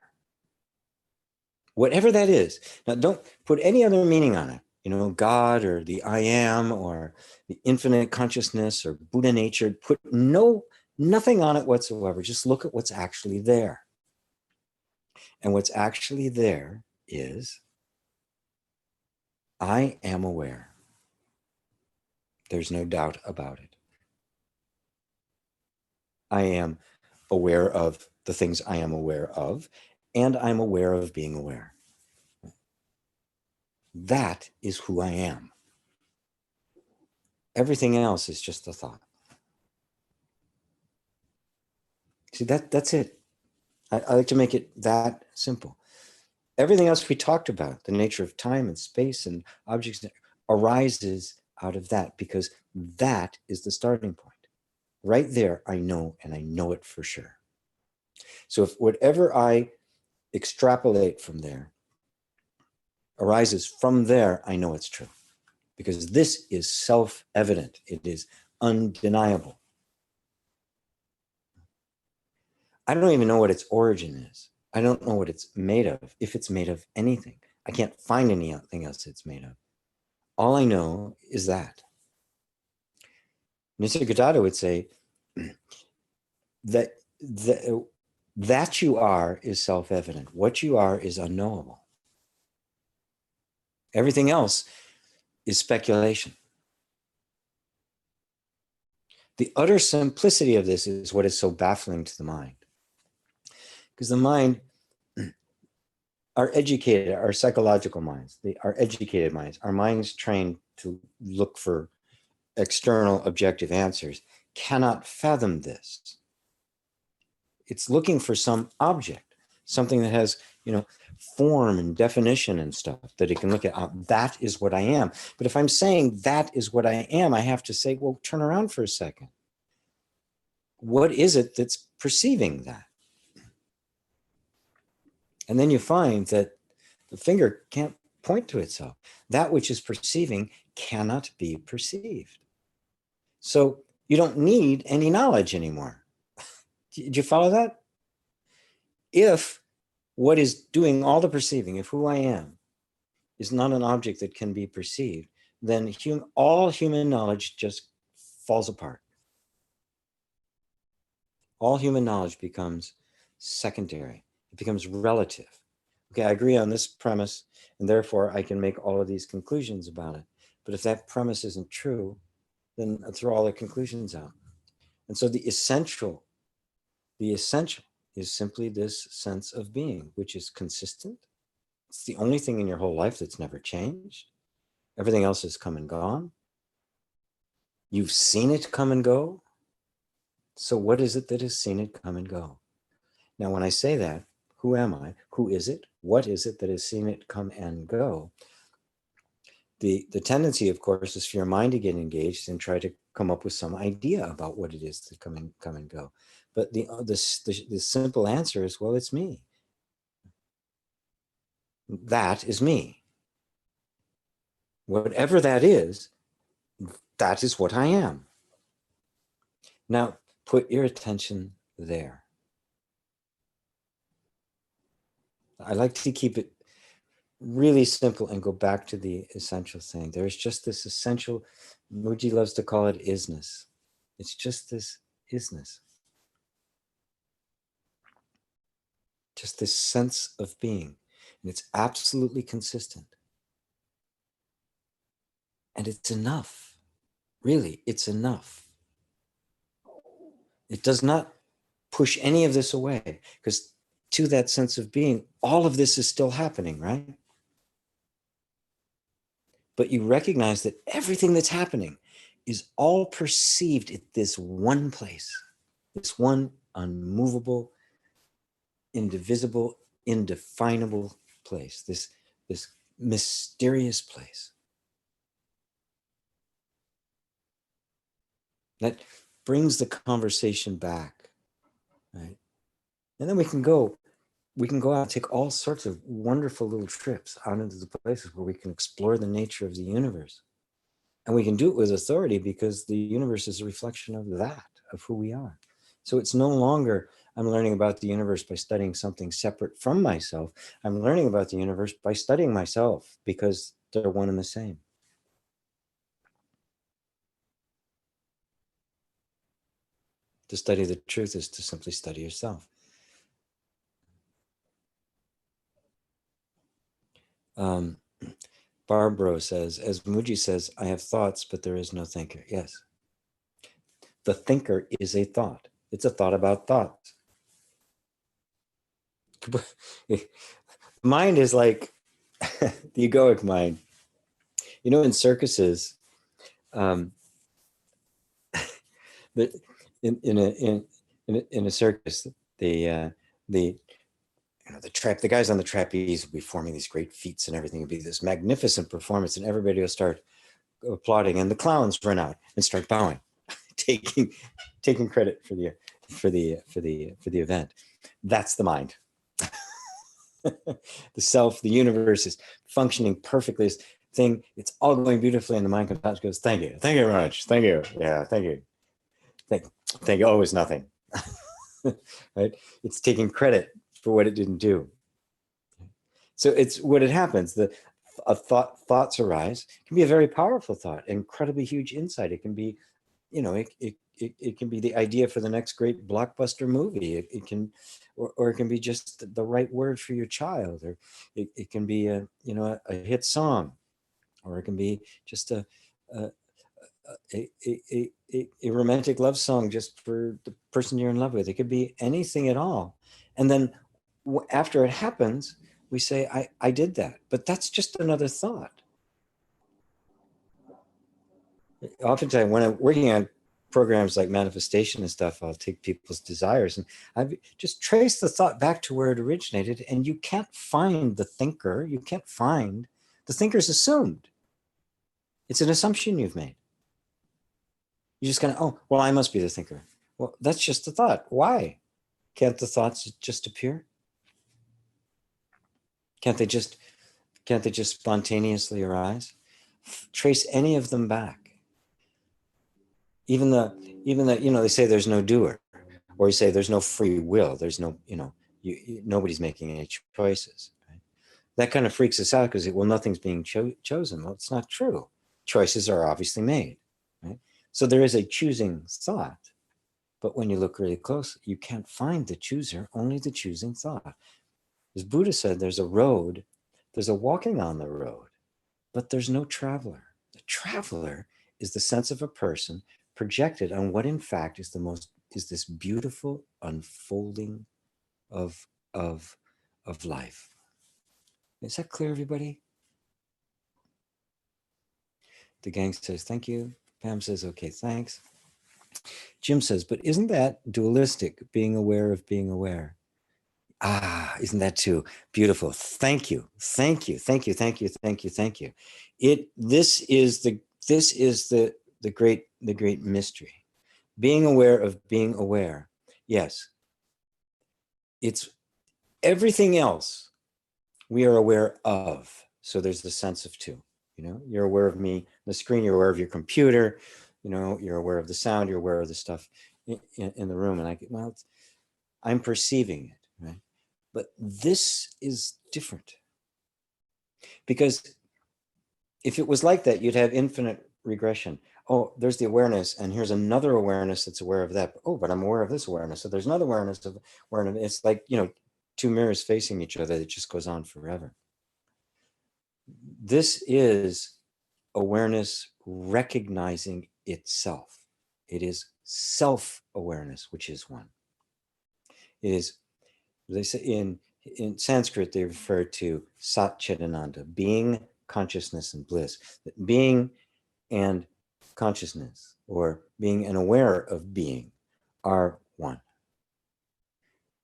Whatever that is. Now, don't put any other meaning on it. You know, God or the I am or the infinite consciousness or Buddha nature. Put nothing on it whatsoever. Just look at what's actually there. And what's actually there is, I am aware. There's no doubt about it. I am aware of the things I am aware of, and I'm aware of being aware. That is who I am. Everything else is just a thought. See, that's it. I like to make it that simple. Everything else we talked about, the nature of time and space and objects, arises out of that, because that is the starting point. Right there, I know, and I know it for sure. So if whatever I extrapolate from there arises from there, I know it's true, because this is self-evident. It is undeniable. I don't even know what its origin is. I don't know what it's made of, if it's made of anything. I can't find anything else it's made of. All I know is that. Nisargadatta would say that you are is self-evident. What you are is unknowable. Everything else is speculation. The utter simplicity of this is what is so baffling to the mind. Because the mind, our educated, our psychological minds, our educated minds, our minds trained to look for external objective answers cannot fathom this. It's looking for some object, something that has, form and definition and stuff that it can look at. That is what I am. But if I'm saying that is what I am, I have to say, well, turn around for a second. What is it that's perceiving that? And then you find that the finger can't point to itself. That which is perceiving cannot be perceived. So you don't need any knowledge anymore. Did you follow that? If what is doing all the perceiving, if who I am is not an object that can be perceived, then all human knowledge just falls apart. All human knowledge becomes secondary. It becomes relative. Okay, I agree on this premise, and therefore I can make all of these conclusions about it. But if that premise isn't true, then I throw all the conclusions out. And so the essential is simply this sense of being, which is consistent. It's the only thing in your whole life that's never changed. Everything else has come and gone. You've seen it come and go. So what is it that has seen it come and go? Now, when I say that, who am I? Who is it? What is it that has seen it come and go? The tendency, of course, is for your mind to get engaged and try to come up with some idea about what it is that come and go. But the simple answer is, well, it's me. That is me. Whatever that is what I am. Now, put your attention there. I like to keep it really simple and go back to the essential thing. There's just this essential, Mooji loves to call it isness. It's just this isness. Just this sense of being. And it's absolutely consistent. And it's enough. Really, it's enough. It does not push any of this away, because to that sense of being, all of this is still happening, right? But you recognize that everything that's happening is all perceived at this one place, this one unmovable, indivisible, indefinable place, this mysterious place. That brings the conversation back, right? And then we can go out and take all sorts of wonderful little trips out into the places where we can explore the nature of the universe. And we can do it with authority, because the universe is a reflection of that, of who we are. So it's no longer, I'm learning about the universe by studying something separate from myself. I'm learning about the universe by studying myself, because they're one and the same. To study the truth is to simply study yourself. Barbara says, as Mooji says, I have thoughts, but there is no thinker. Yes. The thinker is a thought. It's a thought about thoughts. Mind is like the egoic mind. You know, in circuses, in a circus, the guys on the trapeze will be forming these great feats and everything. It'll be this magnificent performance, and everybody will start applauding, and the clowns run out and start bowing, taking credit for the event. That's the mind. The self, the universe is functioning perfectly. This thing, it's all going beautifully, and the mind comes out and goes, "Thank you very much, thank you, yeah, thank you, thank you." Always nothing, right? It's taking credit for what it didn't do. So it's what it happens. Thoughts arise. It can be a very powerful thought, incredibly huge insight. It can be, it can be the idea for the next great blockbuster movie. It can, or it can be just the right word for your child, or it can be a hit song, or it can be just a romantic love song just for the person you're in love with. It could be anything at all. And then after it happens, we say, I did that, but that's just another thought. oftentimes when I'm working on programs like manifestation and stuff, I'll take people's desires and I've just traced the thought back to where it originated, and you can't find the thinker. You can't find the thinker's assumed. It's an assumption you've made. You just kind of, oh, well, I must be the thinker. Well, that's just the thought. Why? Can't the thoughts just appear? Can't they just spontaneously arise? Trace any of them back. Even the, they say there's no doer, or you say there's no free will. There's no, nobody's making any choices. Right? That kind of freaks us out because, well, nothing's being chosen. Well, it's not true. Choices are obviously made. Right? So there is a choosing thought, but when you look really close, you can't find the chooser, only the choosing thought. As Buddha said, there's a road, there's a walking on the road, but there's no traveler. The traveler is the sense of a person projected on what in fact is this beautiful unfolding of life. Is that clear, everybody? The gang says, thank you. Pam says, okay, thanks. Jim says, but isn't that dualistic, being aware of being aware? Ah, isn't that too beautiful? Thank you. Thank you. Thank you. Thank you. Thank you. Thank you. This is the great mystery. Being aware of being aware. Yes. It's everything else we are aware of. So there's the sense of two. You're aware of me, the screen, you're aware of your computer, you're aware of the sound, you're aware of the stuff in the room. And I'm perceiving it, right? But this is different. Because if it was like that, you'd have infinite regression. Oh, there's the awareness, and here's another awareness that's aware of that. Oh, but I'm aware of this awareness. So there's another awareness of awareness. It's like, two mirrors facing each other. It just goes on forever. This is awareness recognizing itself. It is self-awareness, which is one. It is, they say in Sanskrit, they refer to Sat Chidananda, being, consciousness, and bliss. Being and consciousness, or being and aware of being, are one.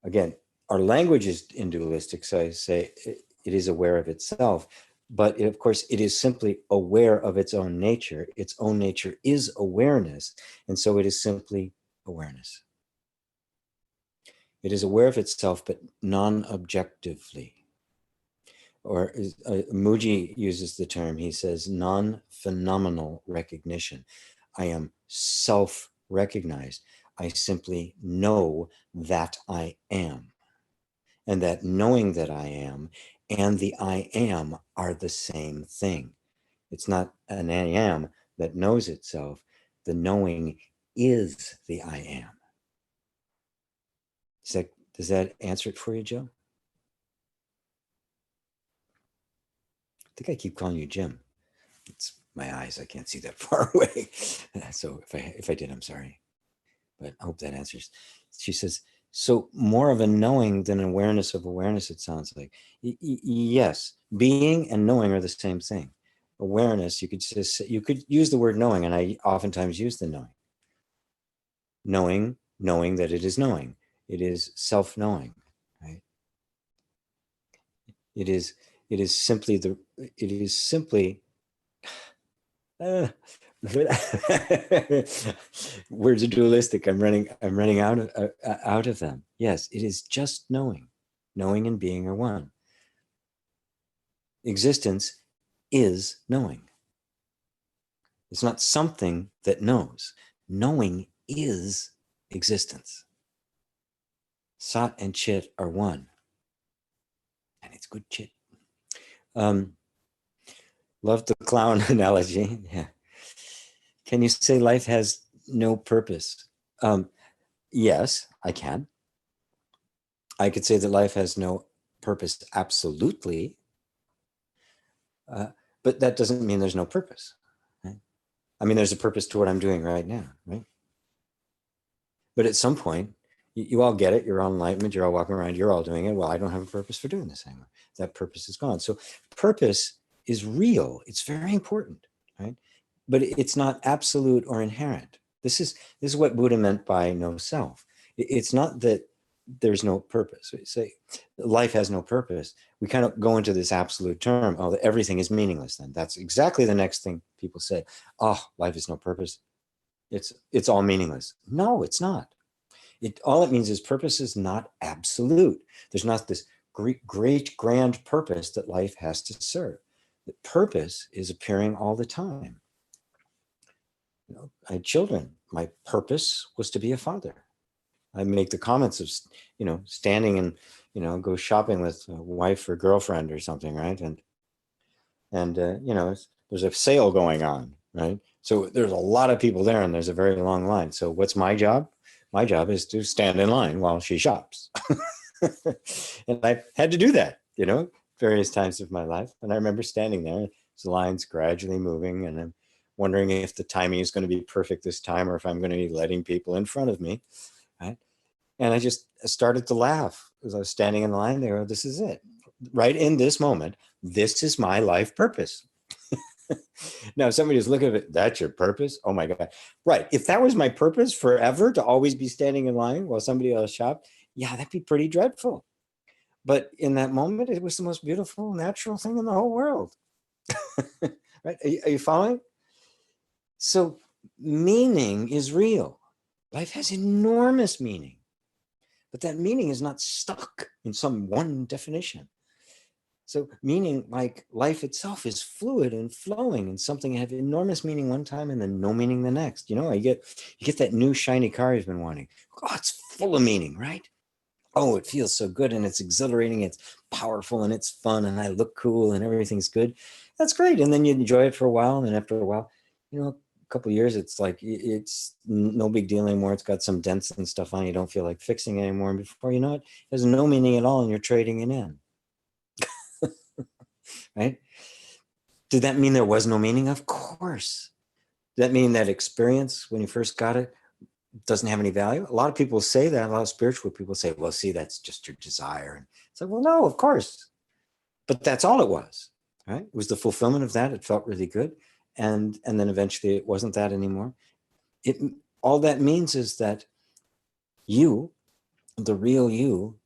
Again, our language is dualistic, so I say it is aware of itself, but of course it is simply aware of its own nature. Its own nature is awareness, and so it is simply awareness. It is aware of itself, but non-objectively. Or Muji uses the term, he says, non-phenomenal recognition. I am self-recognized. I simply know that I am. And that knowing that I am and the I am are the same thing. It's not an I am that knows itself. The knowing is the I am. Does that answer it for you, Joe? I think I keep calling you Jim. It's my eyes. I can't see that far away. So if I did, I'm sorry. But I hope that answers. She says, so more of a knowing than awareness of awareness, it sounds like. Yes, being and knowing are the same thing. Awareness, you could use the word knowing, and I oftentimes use the knowing. Knowing that it is knowing. It is self-knowing, right? It is simply words are dualistic. I'm running out of them. Yes, it is just knowing. Knowing and being are one. Existence is knowing. It's not something that knows. Knowing is existence. Sat and Chit are one. And it's good Chit. Love the clown analogy. Yeah. Can you say life has no purpose? Yes, I can. I could say that life has no purpose absolutely, but that doesn't mean there's no purpose. Right? I mean, there's a purpose to what I'm doing right now, right? But at some point, you all get it. You're all enlightenment. You're all walking around. You're all doing it. Well, I don't have a purpose for doing this anymore. That purpose is gone. So purpose is real. It's very important, right? but it's not absolute or inherent. This is what Buddha meant by no self. It's not that there's no purpose. We say life has no purpose. We kind of go into this absolute term. Oh, everything is meaningless. Then that's exactly the next thing people say. Oh, life has no purpose. It's all meaningless. No, it's not. All it means is purpose is not absolute. There's not this great grand purpose that life has to serve. The purpose is appearing all the time. I had children. My purpose was to be a father. I make the comments of, standing and, go shopping with a wife or girlfriend or something, right? And there's a sale going on, right? So there's a lot of people there and there's a very long line. So what's my job? My job is to stand in line while she shops. And I've had to do that, various times of my life. And I remember standing there, the line's gradually moving, and I'm wondering if the timing is going to be perfect this time or if I'm going to be letting people in front of me, right? And I just started to laugh as I was standing in line there. This is it. Right in this moment, this is my life purpose. Now, if somebody is looking at it, that's your purpose? Oh my God. Right. If that was my purpose forever, to always be standing in line while somebody else shopped, yeah, that'd be pretty dreadful. But in that moment, it was the most beautiful, natural thing in the whole world. Right? Are you following? So meaning is real. Life has enormous meaning. But that meaning is not stuck in some one definition. So meaning, like life itself, is fluid and flowing, and something have enormous meaning one time and then no meaning the next. You get that new shiny car you've been wanting. Oh, it's full of meaning, right? Oh, it feels so good and it's exhilarating, it's powerful and it's fun and I look cool and everything's good. That's great. And then you enjoy it for a while, and then after a while, a couple of years, it's like it's no big deal anymore. It's got some dents and stuff on it. You don't feel like fixing it anymore. And before you know it, there's no meaning at all, and you're trading it in. Right? Did that mean there was no meaning? Of course. Did that mean that experience when you first got it doesn't have any value? A lot of people say that. A lot of spiritual people say, well, see, that's just your desire. And it's like, well, no, of course. But that's all it was, right? It was the fulfillment of that. It felt really good. And then eventually it wasn't that anymore. All that means is that you, the real you,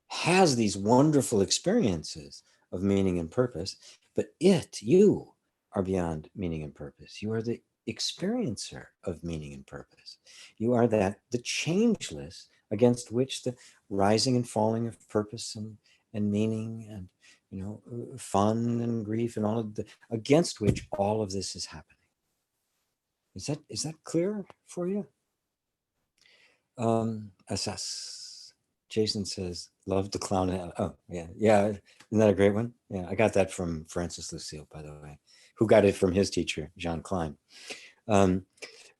has these wonderful experiences of meaning and purpose, but you are beyond meaning and purpose. You are the experiencer of meaning and purpose. You are the changeless against which the rising and falling of purpose and meaning and fun and grief and all of against which all of this is happening. Is that clear for you? Assess. Jason says, love the clown. Oh, yeah. Isn't that a great one? Yeah, I got that from Francis Lucille, by the way, who got it from his teacher, John Klein.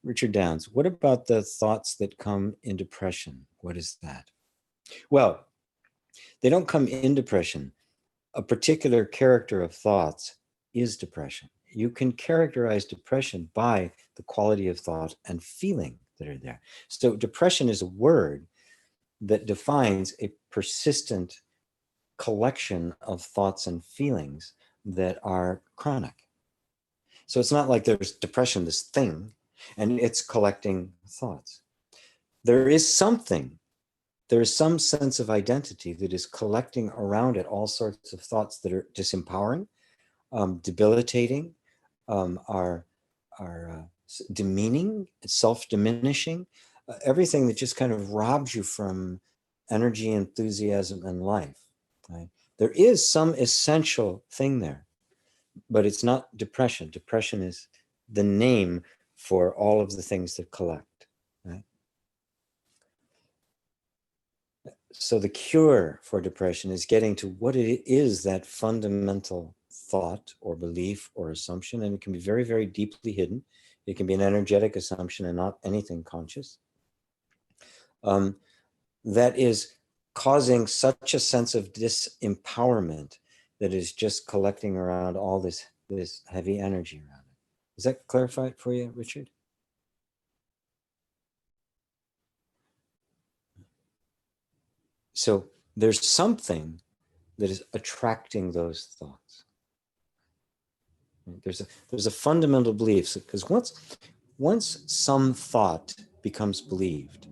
Richard Downs, what about the thoughts that come in depression? What is that? Well, they don't come in depression. A particular character of thoughts is depression. You can characterize depression by the quality of thought and feeling that are there. So depression is a word that defines a persistent collection of thoughts and feelings that are chronic. So it's not like there's depression, this thing, and it's collecting thoughts. There is some sense of identity that is collecting around it all sorts of thoughts that are disempowering, debilitating, are demeaning, self-diminishing, everything that just kind of robs you from energy, enthusiasm, and life. Right? There is some essential thing there, but it's not depression. Depression is the name for all of the things that collect. Right? So the cure for depression is getting to what it is, that fundamental thought or belief or assumption, and it can be very, very deeply hidden. It can be an energetic assumption and not anything conscious. That is causing such a sense of disempowerment that is just collecting around all this heavy energy around it. Does that clarify it for you, Richard? So there's something that is attracting those thoughts. There's a fundamental belief, because once some thought becomes believed,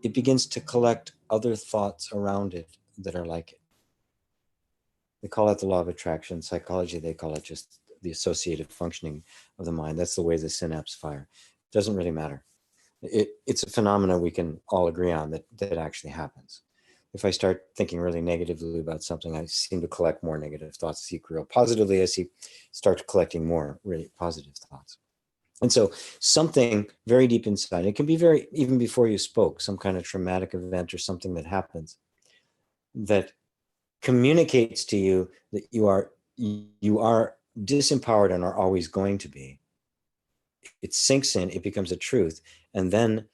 it begins to collect other thoughts around it that are like it. They call it the law of attraction. Psychology, they call it just the associative functioning of the mind. That's the way the synapses fire. It doesn't really matter. It's a phenomenon we can all agree on that actually happens. If I start thinking really negatively about something, I seem to collect more negative thoughts. I see real positively, start collecting more really positive thoughts. And so something very deep inside, it can be even before you spoke, some kind of traumatic event or something that happens that communicates to you that you are disempowered and are always going to be. It sinks in, it becomes a truth. And then,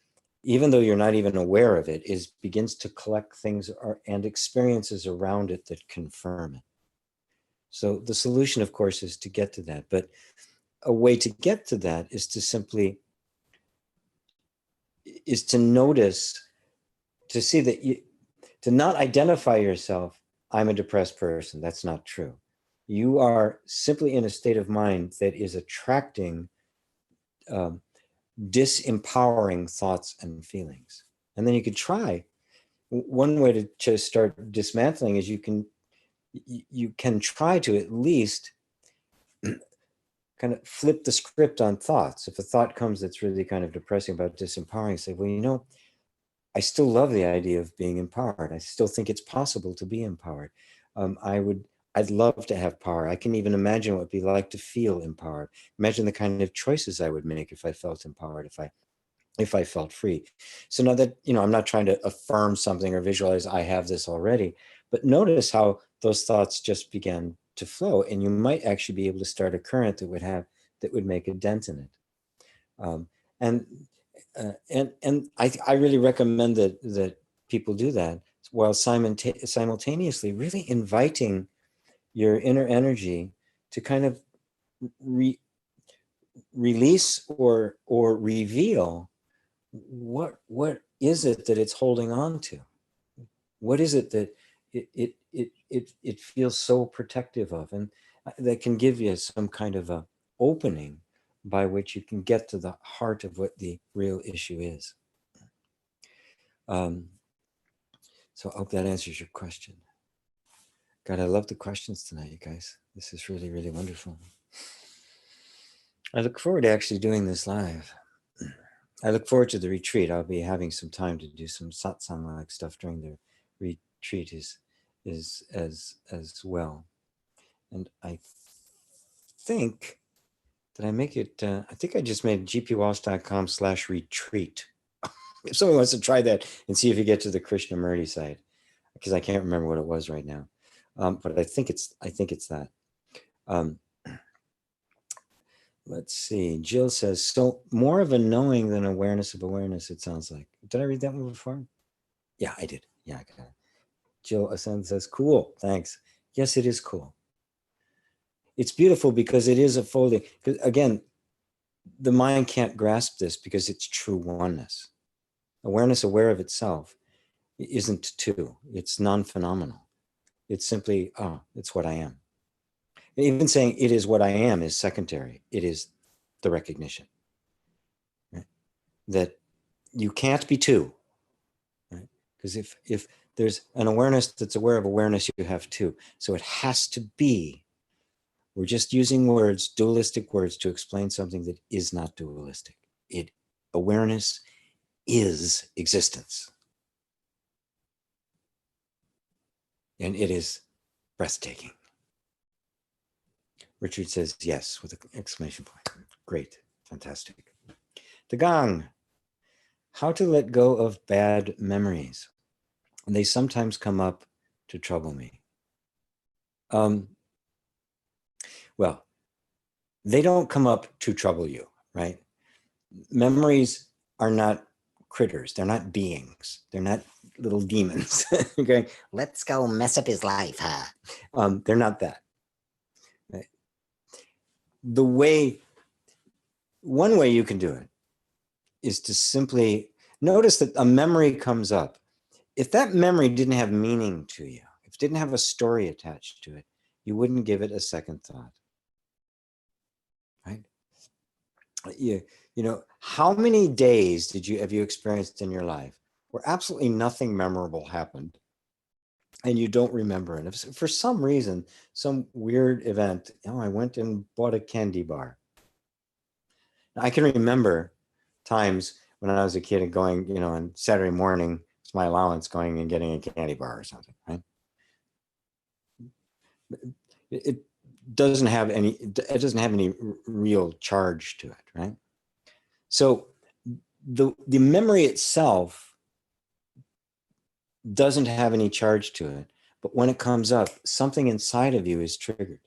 even though you're not even aware of it, begins to collect things and experiences around it that confirm it. So the solution, of course, is to get to that. But a way to get to that is to notice, to see that to not identify yourself, I'm a depressed person. That's not true. You are simply in a state of mind that is attracting disempowering thoughts and feelings. And then you could try. One way to just start dismantling is you can try to at least kind of flip the script on thoughts. If a thought comes that's really kind of depressing about disempowering, say, well, I still love the idea of being empowered. I still think it's possible to be empowered. I'd love to have power. I can even imagine what it'd be like to feel empowered. Imagine the kind of choices I would make if I felt empowered, if I felt free. So now that, I'm not trying to affirm something or visualize I have this already, but notice how those thoughts just began to flow, and you might actually be able to start a current that would make a dent in it. And I really recommend that people do that, while simultaneously really inviting your inner energy to kind of release or reveal what is it that it's holding on to. What is it that it feels so protective of, and that can give you some kind of a opening by which you can get to the heart of what the real issue is. So I hope that answers your question. God, I love the questions tonight, you guys. This is really, really wonderful. I look forward to actually doing this live. I look forward to the retreat. I'll be having some time to do some satsang-like stuff during the retreat as well. And I think that I make it, I think I just made gpwalsh.com/retreat. If someone wants to try that and see if you get to the Krishnamurti site, because I can't remember what it was right now. But I think it's that. Let's see. Jill says, so more of a knowing than awareness of awareness, it sounds like. Did I read that one before? Yeah, I did. Yeah, I got it. Jill Ascend says, cool, thanks. Yes, it is cool. It's beautiful because it is a folding. Again, the mind can't grasp this because it's true oneness. Awareness aware of itself isn't two. It's non-phenomenal. It's simply, it's what I am. Even saying it is what I am is secondary. It is the recognition, right? That you can't be two, right? Because if there's an awareness that's aware of awareness, you have two. So it has to be. We're just using words, dualistic words, to explain something that is not dualistic. Awareness is existence. And it is breathtaking. Richard says yes with an exclamation point. Great, fantastic. The Gang, how to let go of bad memories. They sometimes come up to trouble me. Well, they don't come up to trouble you, right? Memories are not critters. They're not beings. They're not little demons. Okay, let's go mess up his life, huh? They're not that. Right? One way you can do it is to simply notice that a memory comes up. If that memory didn't have meaning to you, if it didn't have a story attached to it, you wouldn't give it a second thought. you know, how many days have you experienced in your life where absolutely nothing memorable happened and you don't remember it? If for some reason, some weird event, oh, I went and bought a candy bar. I can remember times when I was a kid and going, you know, on Saturday morning, it's my allowance, going and getting a candy bar or something, right? It doesn't have any real charge to it, right? So the memory itself doesn't have any charge to it, but when it comes up, something inside of you is triggered.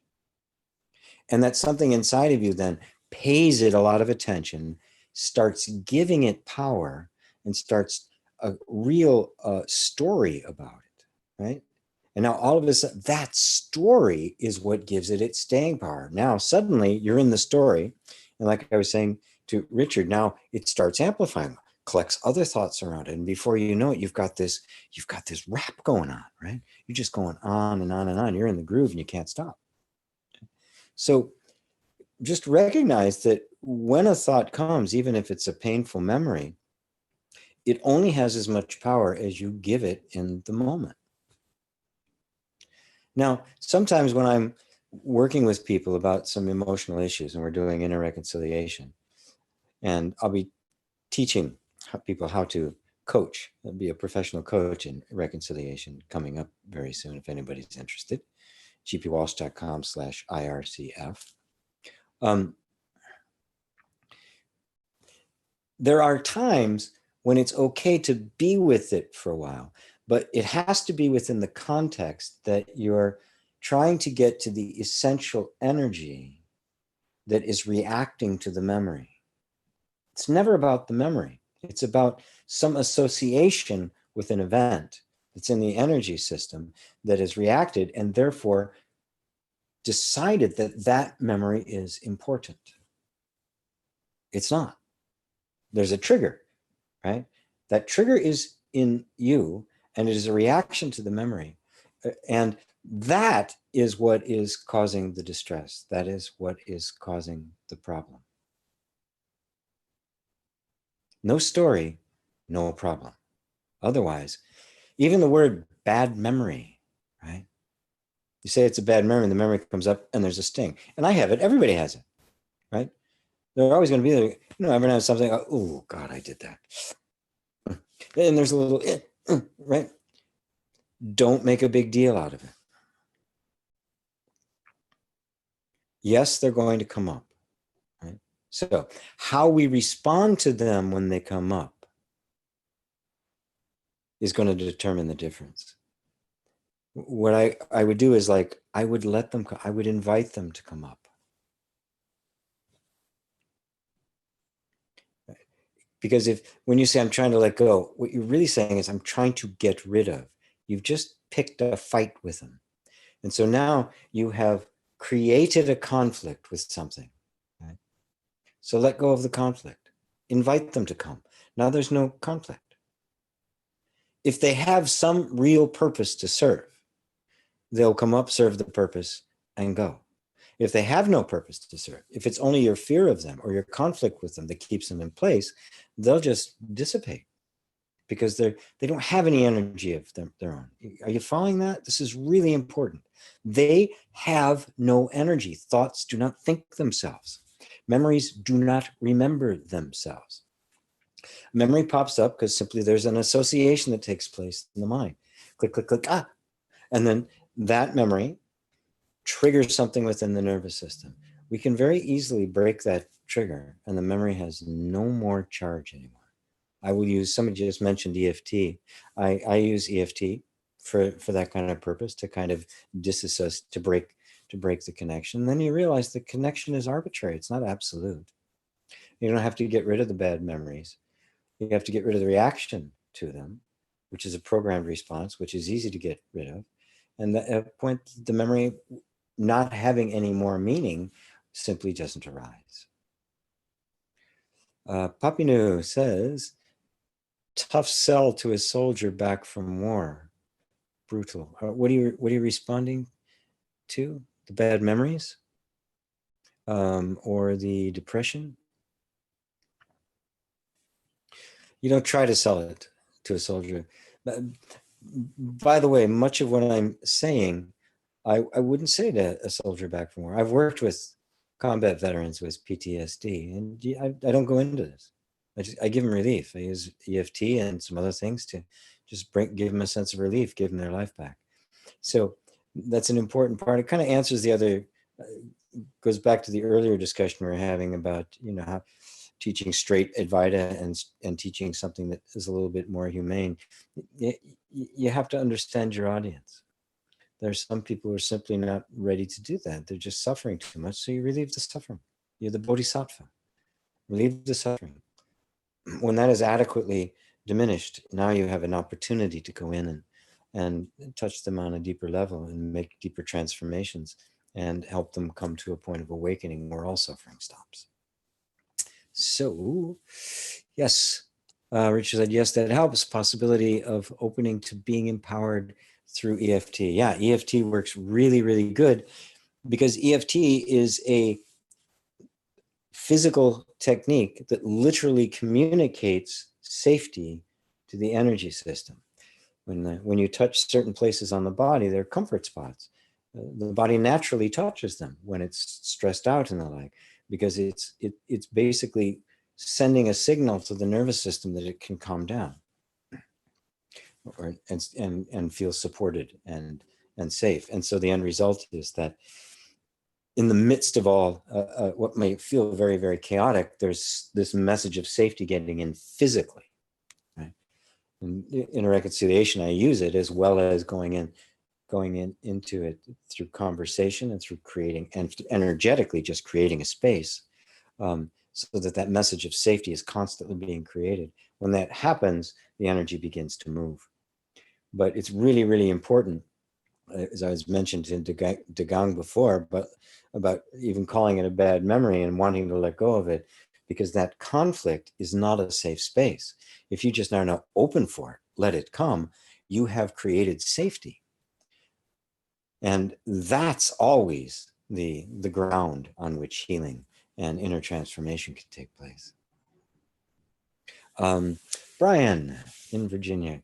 And that something inside of you then pays it a lot of attention, starts giving it power, and starts a real story about it, right? And now all of a sudden, that story is what gives it its staying power. Now suddenly you're in the story, and like I was saying to Richard, now it starts amplifying, collects other thoughts around it, and before you know it, you've got this rap going on, right? You're just going on and on and on. You're in the groove and you can't stop. So just recognize that when a thought comes, even if it's a painful memory, it only has as much power as you give it in the moment. Now, sometimes when I'm working with people about some emotional issues and we're doing inner reconciliation, and I'll be teaching people how to coach, be a professional coach in reconciliation coming up very soon if anybody's interested, gpwalsh.com/IRCF. There are times when it's okay to be with it for a while, but it has to be within the context that you're trying to get to the essential energy that is reacting to the memory. It's never about the memory. It's about some association with an event that's in the energy system that has reacted and therefore decided that that memory is important. It's not. There's a trigger, right? That trigger is in you and it is a reaction to the memory. And that is what is causing the distress. That is what is causing the problem. No story, no problem. Otherwise, even the word bad memory, right? You say it's a bad memory, and the memory comes up and there's a sting. And I have it, everybody has it, right? They're always going to be there. You know, everyone has something, oh, God, I did that. And there's a little, right? Don't make a big deal out of it. Yes, they're going to come up, right? So how we respond to them when they come up is going to determine the difference. What I would do is like, I would let them, I would invite them to come up. Because when you say I'm trying to let go, what you're really saying is I'm trying to get rid of. You've just picked a fight with them. And so now you have created a conflict with something. Right? So let go of the conflict. Invite them to come. Now there's no conflict. If they have some real purpose to serve, they'll come up, serve the purpose, and go. If they have no purpose to serve, if it's only your fear of them or your conflict with them that keeps them in place, they'll just dissipate because they don't have any energy of their own. Are you following that? This is really important. They have no energy. Thoughts do not think themselves. Memories do not remember themselves. Memory pops up because simply there's an association that takes place in the mind. Click, click, click, ah. And then that memory triggers something within the nervous system. We can very easily break that trigger and the memory has no more charge anymore. I will use, somebody just mentioned EFT. I use EFT for that kind of purpose, to kind of disassociate, to break the connection. And then you realize the connection is arbitrary. It's not absolute. You don't have to get rid of the bad memories. You have to get rid of the reaction to them, which is a programmed response, which is easy to get rid of. And at that point, the memory not having any more meaning simply doesn't arise. Papinu says, tough sell to a soldier back from war. Brutal. What are you responding to? The bad memories? Or the depression? You don't try to sell it to a soldier. By the way, much of what I'm saying, I wouldn't say to a soldier back from war. I've worked with combat veterans with PTSD, and I don't go into this. I give them relief. I use EFT and some other things to just give them a sense of relief, give them their life back. So that's an important part. It kind of answers the other, goes back to the earlier discussion we were having about, how teaching straight Advaita and teaching something that is a little bit more humane. You have to understand your audience. There are some people who are simply not ready to do that. They're just suffering too much. So you relieve the suffering. You're the bodhisattva. Relieve the suffering. When that is adequately diminished, now you have an opportunity to go in and touch them on a deeper level and make deeper transformations and help them come to a point of awakening where all suffering stops. So, yes, Richard said, yes, that helps. Possibility of opening to being empowered through EFT. Yeah, EFT works really, really good because EFT is a physical technique that literally communicates safety to the energy system. When you touch certain places on the body, they're comfort spots. The body naturally touches them when it's stressed out and the like, because it's basically sending a signal to the nervous system that it can calm down and feel supported and safe. And so the end result is that in the midst of all what may feel very, very chaotic, there's this message of safety getting in physically. Right? And in a reconciliation, I use it as well as going into it through conversation and through creating, and energetically just creating a space, so that message of safety is constantly being created. When that happens, the energy begins to move. But it's really, really important, as I was mentioned in Dagang before, but about even calling it a bad memory and wanting to let go of it, because that conflict is not a safe space. If you just are not open for it, let it come, you have created safety. And that's always the ground on which healing and inner transformation can take place. Brian in Virginia.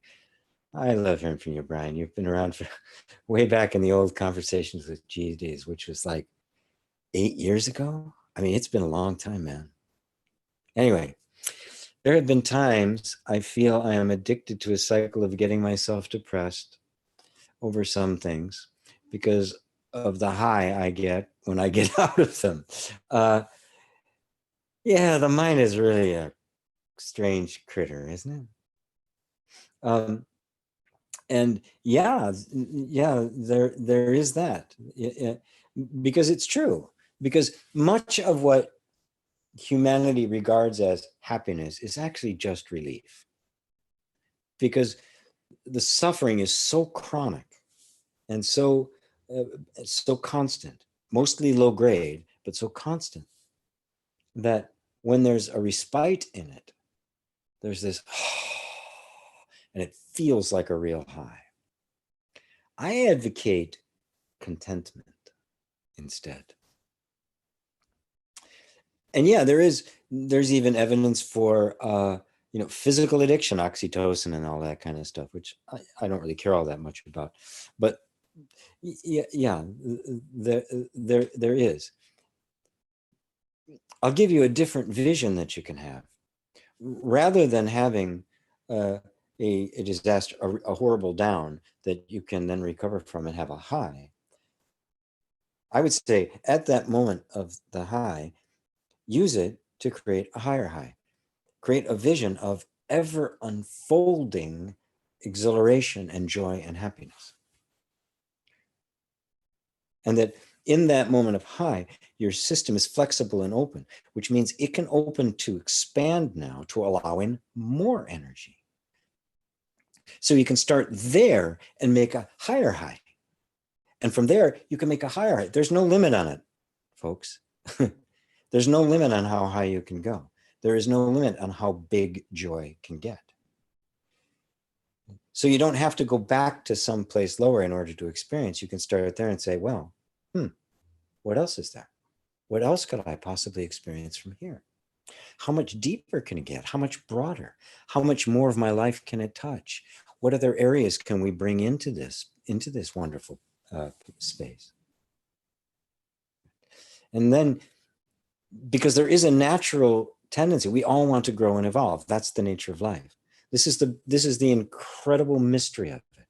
I love hearing from you, Brian. You've been around for way back in the old Conversations with GDs, which was like 8 years ago. I mean, it's been a long time, man. Anyway, there have been times I feel I am addicted to a cycle of getting myself depressed over some things because of the high I get when I get out of them. Yeah, the mind is really a strange critter, isn't it? And yeah, there is that, because it's true. Because much of what humanity regards as happiness is actually just relief. Because the suffering is so chronic and so constant, mostly low grade, but so constant, that when there's a respite in it, there's this, and it feels like a real high. I advocate contentment instead. And yeah, there's even evidence for physical addiction, oxytocin and all that kind of stuff, which I don't really care all that much about. But yeah, there is. I'll give you a different vision that you can have. Rather than having a disaster, a horrible down that you can then recover from and have a high, I would say at that moment of the high, use it to create a higher high. Create a vision of ever unfolding exhilaration and joy and happiness. And that in that moment of high, your system is flexible and open, which means it can open to expand now to allow in more energy. So you can start there and make a higher high. And from there, you can make a higher high. There's no limit on it, folks. There's no limit on how high you can go. There is no limit on how big joy can get. So you don't have to go back to some place lower in order to experience. You can start there and say, well, what else is there? What else could I possibly experience from here? How much deeper can it get? How much broader? How much more of my life can it touch? What other areas can we bring into this wonderful space? And then, because there is a natural tendency, we all want to grow and evolve. That's the nature of life. This is the incredible mystery of it.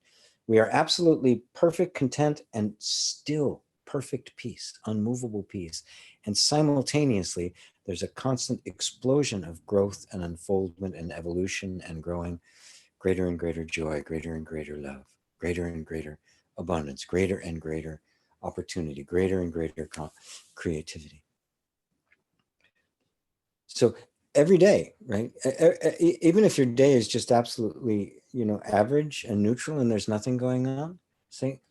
We are absolutely perfect, content, and still perfect peace, unmovable peace. And simultaneously, there's a constant explosion of growth and unfoldment and evolution and growing, greater and greater joy, greater and greater love, greater and greater abundance, greater and greater opportunity, greater and greater creativity. So every day, right? Even if your day is just absolutely, average and neutral and there's nothing going on, say,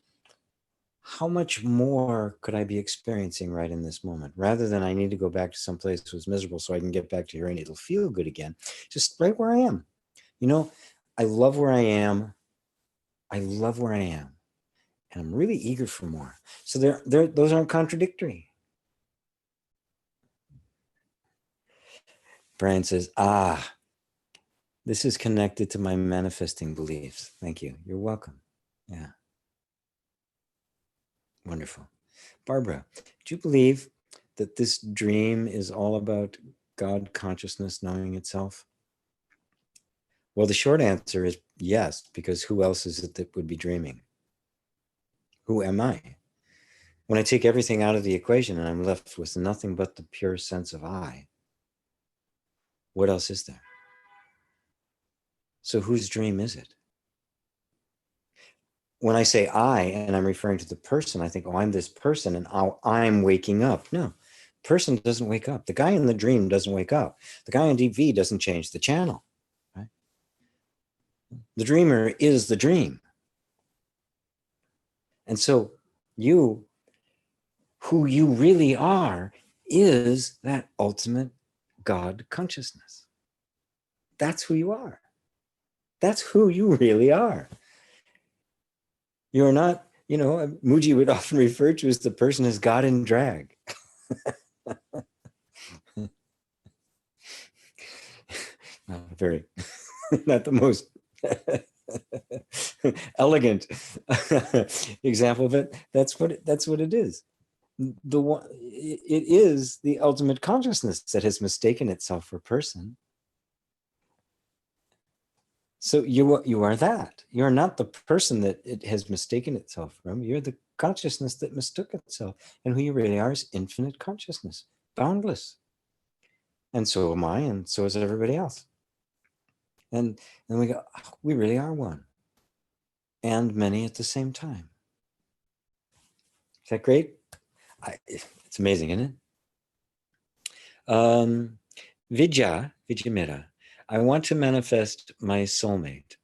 how much more could I be experiencing right in this moment? Rather than I need to go back to some place that was miserable so I can get back to here and it'll feel good again. Just right where I am. I love where I am. I love where I am. And I'm really eager for more. So those aren't contradictory. Brian says, this is connected to my manifesting beliefs. Thank you. You're welcome. Yeah. Wonderful. Barbara, do you believe that this dream is all about God consciousness knowing itself? Well, the short answer is yes, because who else is it that would be dreaming? Who am I? When I take everything out of the equation and I'm left with nothing but the pure sense of I, what else is there? So whose dream is it? When I say I, and I'm referring to the person, I think, I'm this person and I'm waking up. No, person doesn't wake up. The guy in the dream doesn't wake up. The guy in DV doesn't change the channel. Right? The dreamer is the dream. And so who you really are, is that ultimate God consciousness. That's who you are. That's who you really are. You're not, Muji would often refer to as the person as God in drag. Not the most elegant example of it. That's what it is. It is the ultimate consciousness that has mistaken itself for person. So you are that. You're not the person that it has mistaken itself from. You're the consciousness that mistook itself. And who you really are is infinite consciousness, boundless. And so am I, and so is everybody else. And then we go, we really are one. And many at the same time. Is that great? It's amazing, isn't it? Vijamira. I want to manifest my soulmate.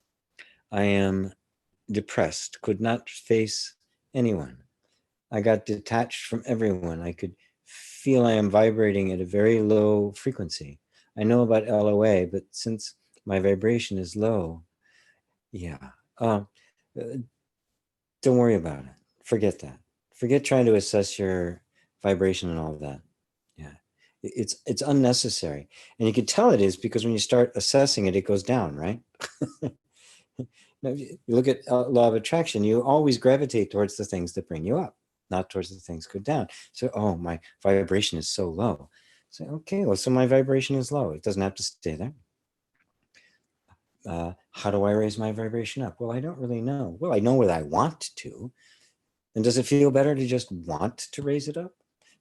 I am depressed, could not face anyone. I got detached from everyone. I could feel I am vibrating at a very low frequency. I know about LOA, but since my vibration is low, don't worry about it. Forget that. Forget trying to assess your vibration and all of that. Yeah, it's unnecessary. And you can tell it is because when you start assessing it, it goes down, right? Now, you look at law of attraction, you always gravitate towards the things that bring you up, not towards the things that go down. So, my vibration is so low. So, okay, well, so my vibration is low. It doesn't have to stay there. How do I raise my vibration up? Well, I don't really know. Well, I know what I want to. And does it feel better to just want to raise it up?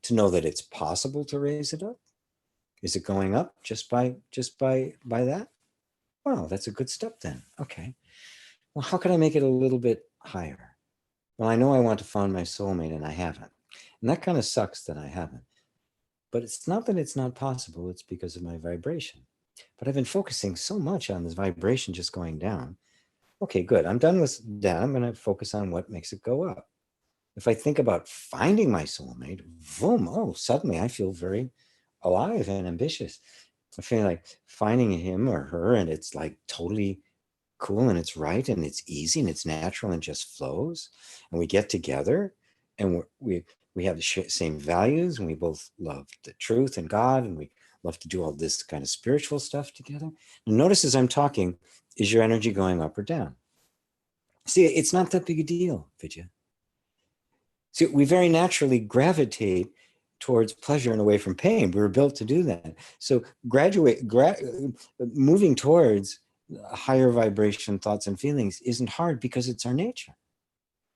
To know that it's possible to raise it up? Is it going up just by that? Wow, that's a good step then. Okay. Well, how can I make it a little bit higher? Well, I know I want to find my soulmate and I haven't. And that kind of sucks that I haven't. But it's not that it's not possible, it's because of my vibration. But I've been focusing so much on this vibration just going down. Okay, good. I'm done with that. I'm going to focus on what makes it go up. If I think about finding my soulmate, boom, suddenly I feel very alive and ambitious. I feel like finding him or her, and it's like totally cool and it's right and it's easy and it's natural and just flows. And we get together and we have the same values and we both love the truth and God and we love to do all this kind of spiritual stuff together. Now notice as I'm talking, is your energy going up or down? See, it's not that big a deal, Vidya. See, we very naturally gravitate towards pleasure and away from pain. We were built to do that. So moving towards higher vibration thoughts and feelings isn't hard because it's our nature,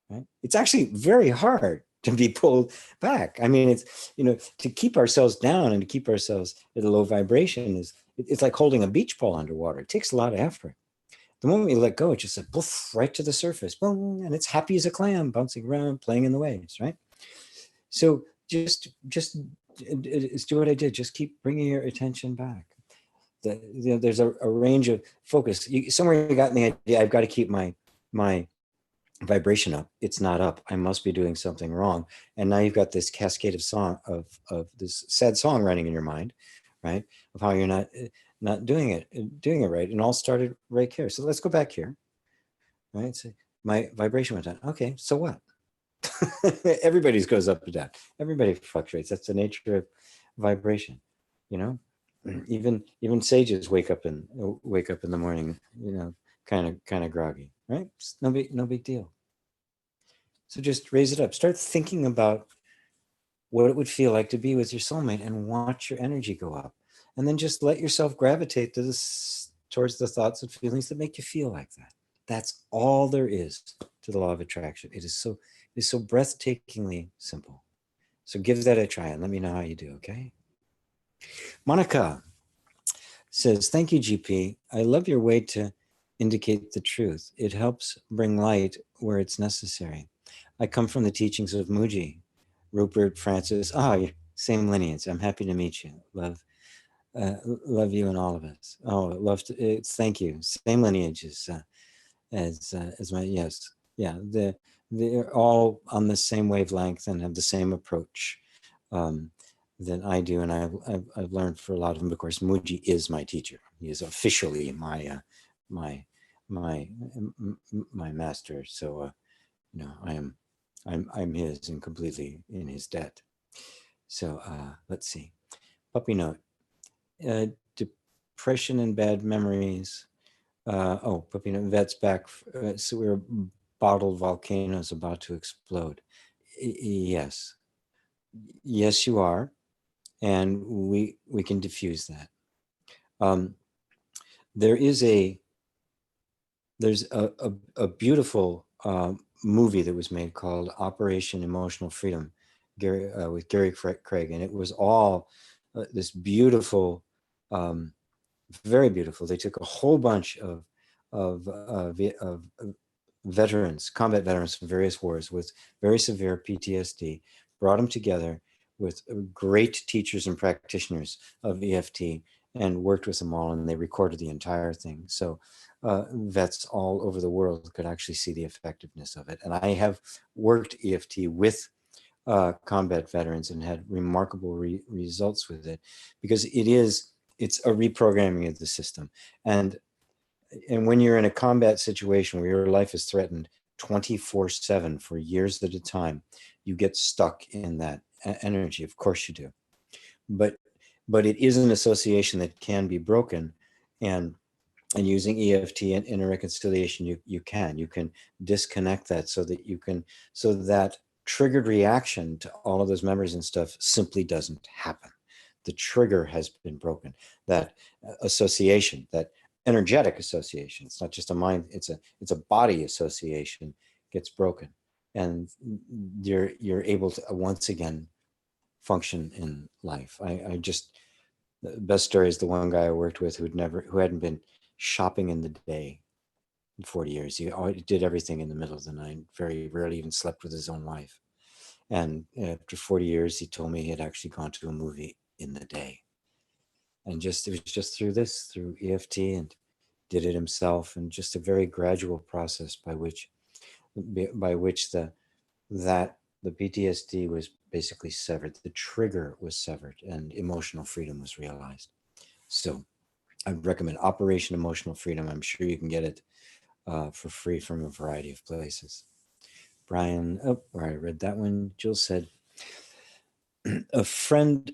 right? It's actually very hard to be pulled back. I mean, it's, to keep ourselves down and to keep ourselves at a low vibration it's like holding a beach ball underwater. It takes a lot of effort. The moment you let go, it just like poof, right to the surface, boom, and it's happy as a clam, bouncing around, playing in the waves, right? So just do what I did. Just keep bringing your attention back. There's a range of focus. Somewhere you got the idea, I've got to keep my vibration up. It's not up. I must be doing something wrong. And now you've got this cascade of this sad song running in your mind, right? Of how you're not doing it right. And all started right here. So let's go back here, right? So my vibration went down. Okay, so what? Everybody's goes up and down. Everybody fluctuates. That's the nature of vibration, Even sages wake up in the morning, kind of groggy, right? It's no big deal. So just raise it up. Start thinking about what it would feel like to be with your soulmate and watch your energy go up. And then just let yourself gravitate towards the thoughts and feelings that make you feel like that. That's all there is to the law of attraction. It is so breathtakingly simple. So give that a try and let me know how you do, okay? Monica says, thank you, GP. I love your way to indicate the truth. It helps bring light where it's necessary. I come from the teachings of Mooji, Rupert, Francis. Same lineage. I'm happy to meet you. Love you and all of us. Thank you. Same lineage as my, yes. Yeah, they're all on the same wavelength and have the same approach that I do. And I've learned for a lot of them. Of course, Mooji is my teacher. He is officially my master. So I'm his and completely in his debt. So let's see. Puppy note. Depression and bad memories. Puppy note. Vet's back. So we're bottled volcanoes about to explode. Yes. Yes, you are. And we can diffuse that. There's a beautiful movie that was made called Operation Emotional Freedom, with Gary Craig, and it was all this beautiful, very beautiful. They took a whole bunch of veterans, combat veterans from various wars with very severe PTSD, brought them together with great teachers and practitioners of EFT and worked with them all, and they recorded the entire thing. So vets all over the world could actually see the effectiveness of it. And I have worked EFT with combat veterans and had remarkable results with it, because it's a reprogramming of the system. And when you're in a combat situation where your life is threatened 24/7 for years at a time, you get stuck in that energy. Of course you do. But it is an association that can be broken, and using EFT and inner reconciliation, you can disconnect that so that triggered reaction to all of those memories and stuff simply doesn't happen. The trigger has been broken. That association, that energetic association, it's not just a mind, it's a body association, gets broken, and you're able to once again function in life. The best story is the one guy I worked with who hadn't been shopping in the day in 40 years. He did everything in the middle of the night, very rarely even slept with his own wife. And after 40 years, he told me he had actually gone to a movie in the day. And it was just through EFT, and did it himself, and just a very gradual process by which the PTSD was basically severed. The trigger was severed and emotional freedom was realized. So I'd recommend Operation Emotional Freedom. I'm sure you can get it for free from a variety of places. Brian, I read that one. Jill said, a friend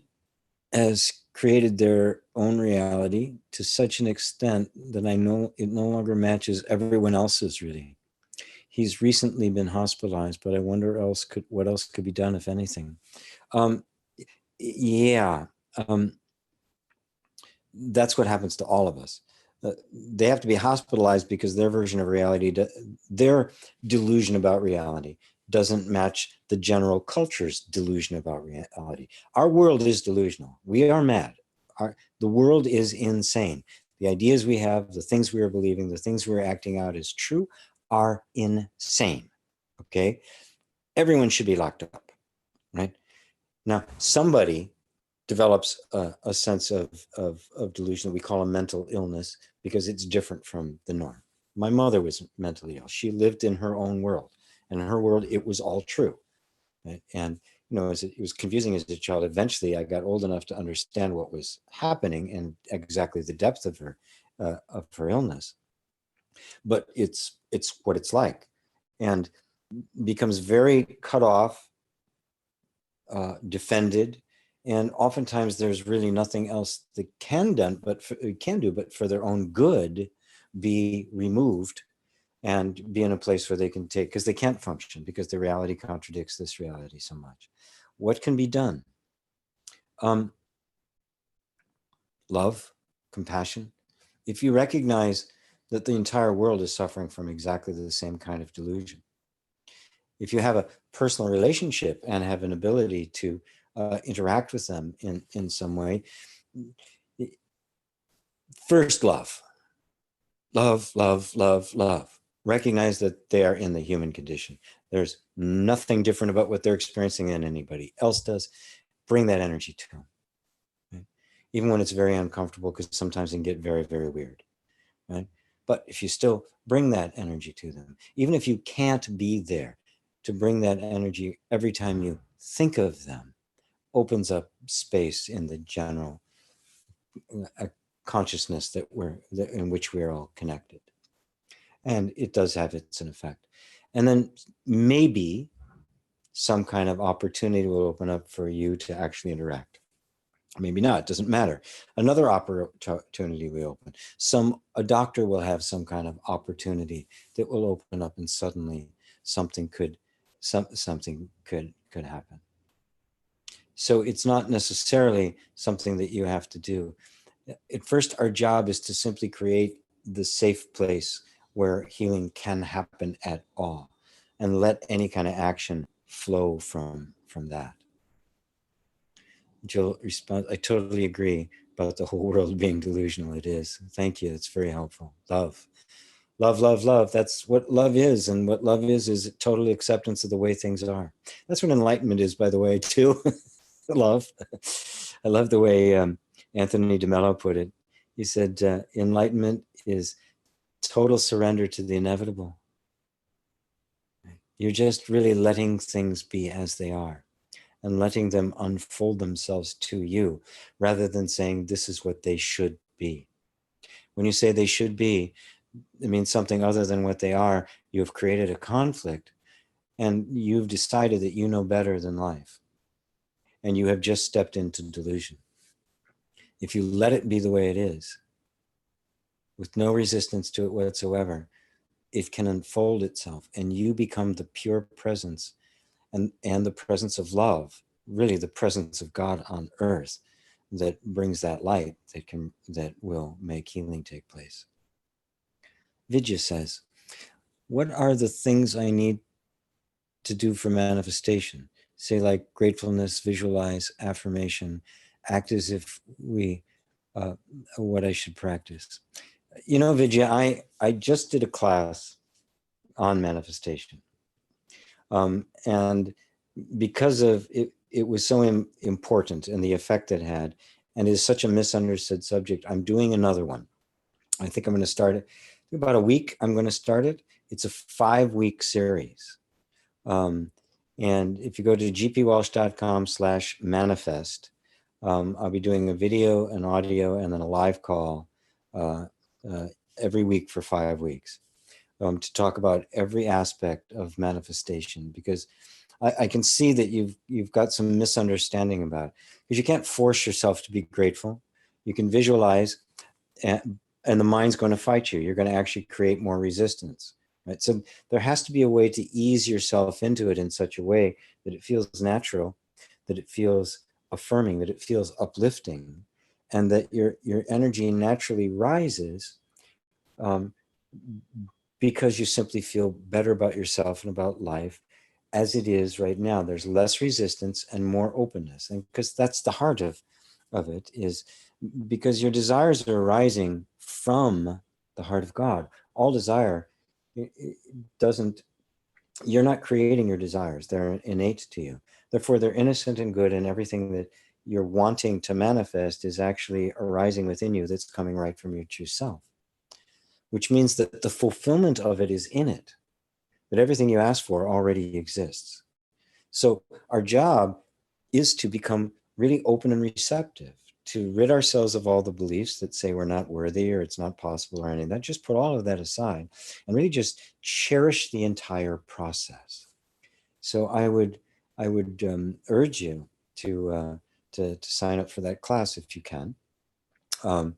has created their own reality to such an extent that I know it no longer matches everyone else's, really. He's recently been hospitalized, but I wonder what else could be done, if anything. Yeah, that's what happens to all of us. They have to be hospitalized because their version of reality, their delusion about reality, doesn't match the general culture's delusion about reality. Our world is delusional. We are mad. The world is insane. The ideas we have, the things we are believing, the things we're acting out as true are insane. Okay? Everyone should be locked up, right? Now, somebody develops a sense of delusion that we call a mental illness because it's different from the norm. My mother was mentally ill. She lived in her own world, and in her world, it was all true. Right? And it was confusing as a child. Eventually, I got old enough to understand what was happening and exactly the depth of her illness. But it's what it's like, and becomes very cut off, defended, and oftentimes there's really nothing else that can do, but for their own good, be removed and be in a place where they can take, because they can't function because the reality contradicts this reality so much. What can be done? Love, compassion. If you recognize that the entire world is suffering from exactly the same kind of delusion, if you have a personal relationship and have an ability to interact with them in some way, first love. Love, love, love, love. Recognize that they are in the human condition. There's nothing different about what they're experiencing than anybody else does. Bring that energy to them. Right? Even when it's very uncomfortable, because sometimes it can get very, very weird. Right? But if you still bring that energy to them, even if you can't be there, to bring that energy every time you think of them opens up space in the general consciousness in which we're all connected. And it does have its effect. And then maybe some kind of opportunity will open up for you to actually interact. Maybe not, it doesn't matter. Another opportunity will open. A doctor will have some kind of opportunity that will open up, and suddenly something could happen. So it's not necessarily something that you have to do. At first, our job is to simply create the safe place where healing can happen at all, and let any kind of action flow from that. Jill responds, I totally agree about the whole world being delusional. It is. Thank you. It's very helpful. Love. Love, love, love. That's what love is. And what love is total acceptance of the way things are. That's what enlightenment is, by the way, too. Love. I love the way Anthony DeMello put it. He said, enlightenment is total surrender to the inevitable. You're just really letting things be as they are, and letting them unfold themselves to you, rather than saying this is what they should be. When you say they should be, it means something other than what they are. You have created a conflict, and you've decided that you know better than life, and you have just stepped into delusion. If you let it be the way it is, with no resistance to it whatsoever, it can unfold itself, and you become the pure presence and the presence of love, really the presence of God on earth, that brings that light that will make healing take place. Vidya says, what are the things I need to do for manifestation? Say like gratefulness, visualize, affirmation, act as if what I should practice. Vidya, I just did a class on manifestation. And because of it, it was so important, and the effect it had, and is such a misunderstood subject, I'm doing another one. I think I'm going to start it in about a week. I'm going to start it. It's a 5-week series. And if you go to gpwalsh.com/manifest, I'll be doing a video, an audio, and then a live call every week for 5 weeks to talk about every aspect of manifestation, because I can see that you've got some misunderstanding about it, because you can't force yourself to be grateful. You can visualize, and the mind's going to fight you. You're going to actually create more resistance, right? So there has to be a way to ease yourself into it in such a way that it feels natural, that it feels affirming, that it feels uplifting, and that your energy naturally rises, um, because you simply feel better about yourself and about life as it is right now. There's less resistance and more openness. And because that's the heart of it, is because your desires are arising from the heart of God. All desire, it doesn't, you're not creating your desires. They're innate to you. Therefore, they're innocent and good, and everything that you're wanting to manifest is actually arising within you, that's coming right from your true self, which means that the fulfillment of it is in it, that everything you ask for already exists. So our job is to become really open and receptive, to rid ourselves of all the beliefs that say we're not worthy or it's not possible or anything. That, just put all of that aside and really just cherish the entire process. So I would urge you to sign up for that class if you can. And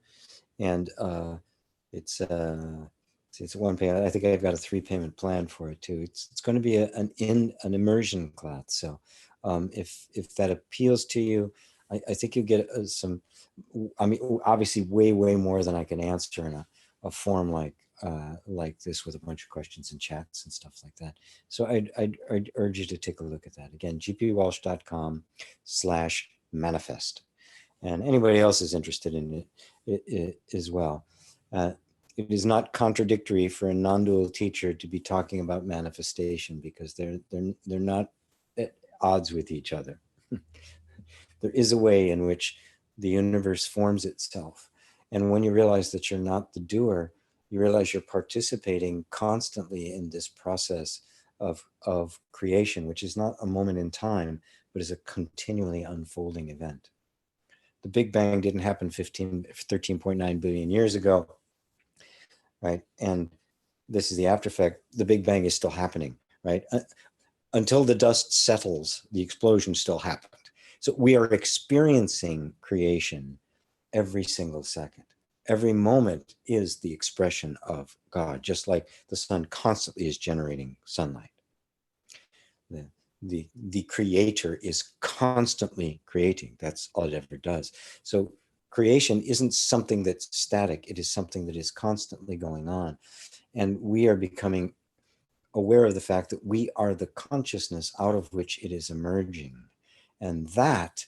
it's it's one payment. I think I've got a 3-payment plan for it too. It's going to be an immersion class. So if that appeals to you, I think you get some. I mean, obviously, way more than I can answer in a form like this, with a bunch of questions and chats and stuff like that. So I'd urge you to take a look at that. Again, gpwalsh.com/manifest. And anybody else is interested in it as well. It is not contradictory for a non-dual teacher to be talking about manifestation, because they're not at odds with each other. There is a way in which the universe forms itself. And when you realize that you're not the doer, you realize you're participating constantly in this process of creation, which is not a moment in time, but is a continually unfolding event. The Big Bang didn't happen 13.9 billion years ago, right? And this is the after effect. The Big Bang is still happening, right? Until the dust settles, the explosion still happened. So we are experiencing creation every single second. Every moment is the expression of God, just like the sun constantly is generating sunlight. The creator is constantly creating. That's all it ever does. So creation isn't something that's static. It is something that is constantly going on. And we are becoming aware of the fact that we are the consciousness out of which it is emerging. And that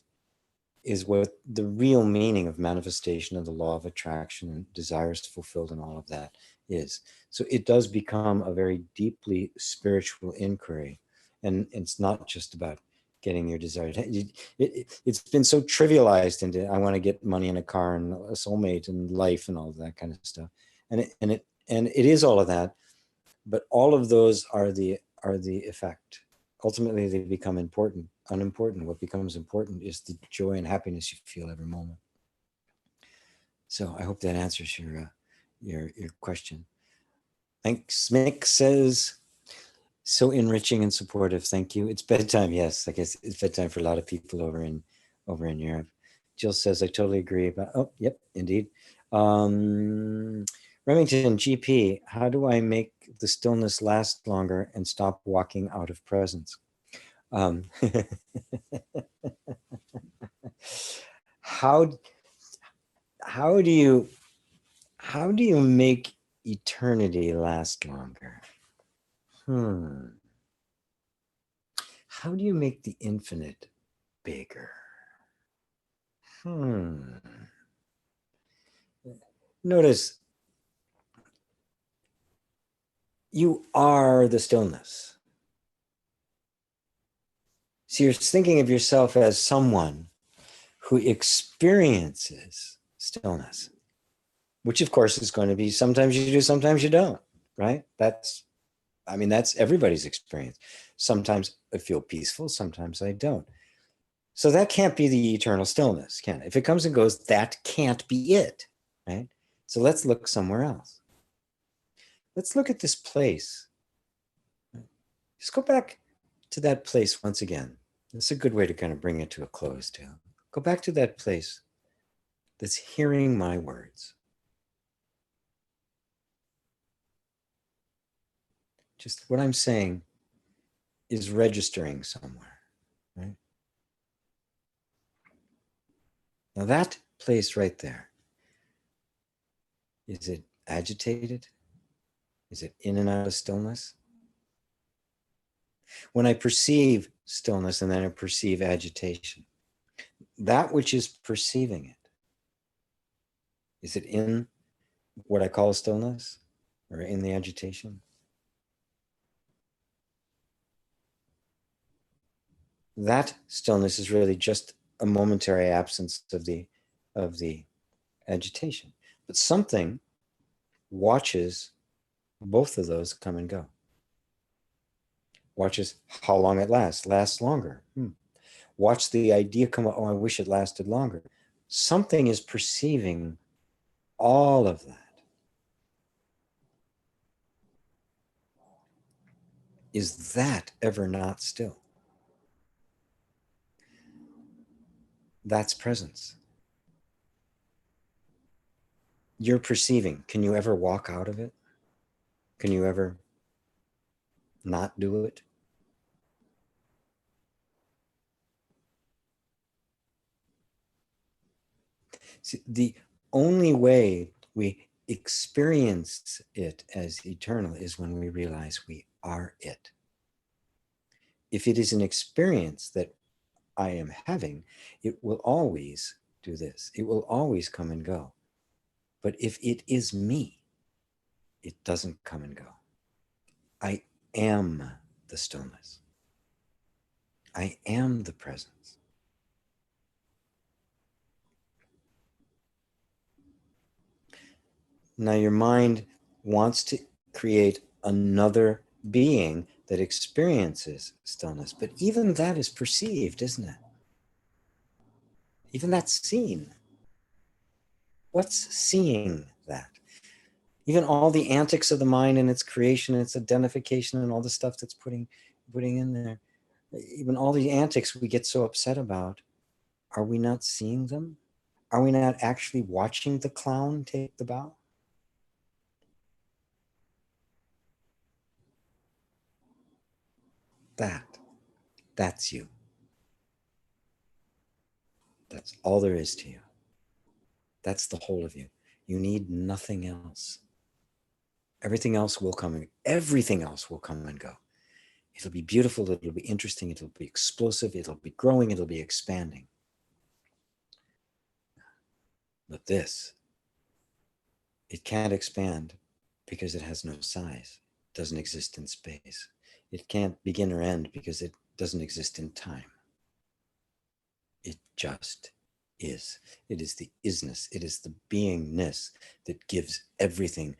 is what the real meaning of manifestation of the law of attraction and desires fulfilled and all of that is. So it does become a very deeply spiritual inquiry. And it's not just about getting your desired. It's been so trivialized into, I want to get money and a car and a soulmate and life and all of that kind of stuff. And it is all of that, but all of those are the effect. Ultimately, they become unimportant. What becomes important is the joy and happiness you feel every moment. So I hope that answers your question. Thanks. Mick says, so enriching and supportive. Thank you. It's bedtime. Yes, I guess it's bedtime for a lot of people over in Europe. Jill says, I totally agree about, oh, yep, indeed. Remington, GP, how do I make the stillness last longer and stop walking out of presence? How do you make eternity last longer? How do you make the infinite bigger? Notice you are the stillness. So you're thinking of yourself as someone who experiences stillness, which of course is going to be sometimes you do, sometimes you don't, right? That's everybody's experience. Sometimes I feel peaceful, sometimes I don't. So that can't be the eternal stillness, can it? If it comes and goes, that can't be it, right? So let's look somewhere else. Let's look at this place. Just go back to that place once again. It's a good way to kind of bring it to a close too. Go back to that place that's hearing my words. Just what I'm saying is registering somewhere, right? Now that place right there, is it agitated? Is it in and out of stillness? When I perceive stillness and then I perceive agitation, that which is perceiving it, is it in what I call stillness or in the agitation? That stillness is really just a momentary absence of the agitation. But something watches both of those come and go. Watches how long it lasts longer. Watch the idea come up, oh, I wish it lasted longer. Something is perceiving all of that. Is that ever not still? That's presence. You're perceiving. Can you ever walk out of it? Can you ever not do it? See, the only way we experience it as eternal is when we realize we are it. If it is an experience that I am having, it will always do this. It will always come and go. But if it is me, it doesn't come and go. I am the stillness. I am the presence. Now your mind wants to create another being that experiences stillness, but even that is perceived, isn't it? Even that's seen. What's seeing that? Even all the antics of the mind and its creation and its identification and all the stuff that's putting in there, even all the antics we get so upset about, are we not seeing them? Are we not actually watching the clown take the bow? That's you. That's all there is to you. That's the whole of you. You need nothing else. Everything else will come and go. It'll be beautiful, it'll be interesting, it'll be explosive, it'll be growing, it'll be expanding. But this, it can't expand because it has no size. It doesn't exist in space. It can't begin or end because it doesn't exist in time. It just is. It is the isness. It is the beingness that gives everything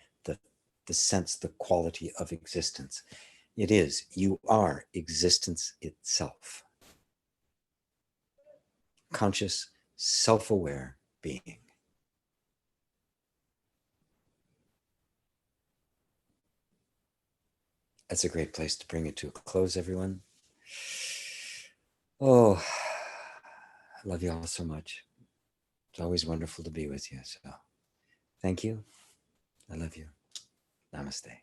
the sense, the quality of existence. It is. You are existence itself. Conscious, self-aware being. That's a great place to bring it to a close, everyone. Oh, I love you all so much. It's always wonderful to be with you. So thank you. I love you. Namaste.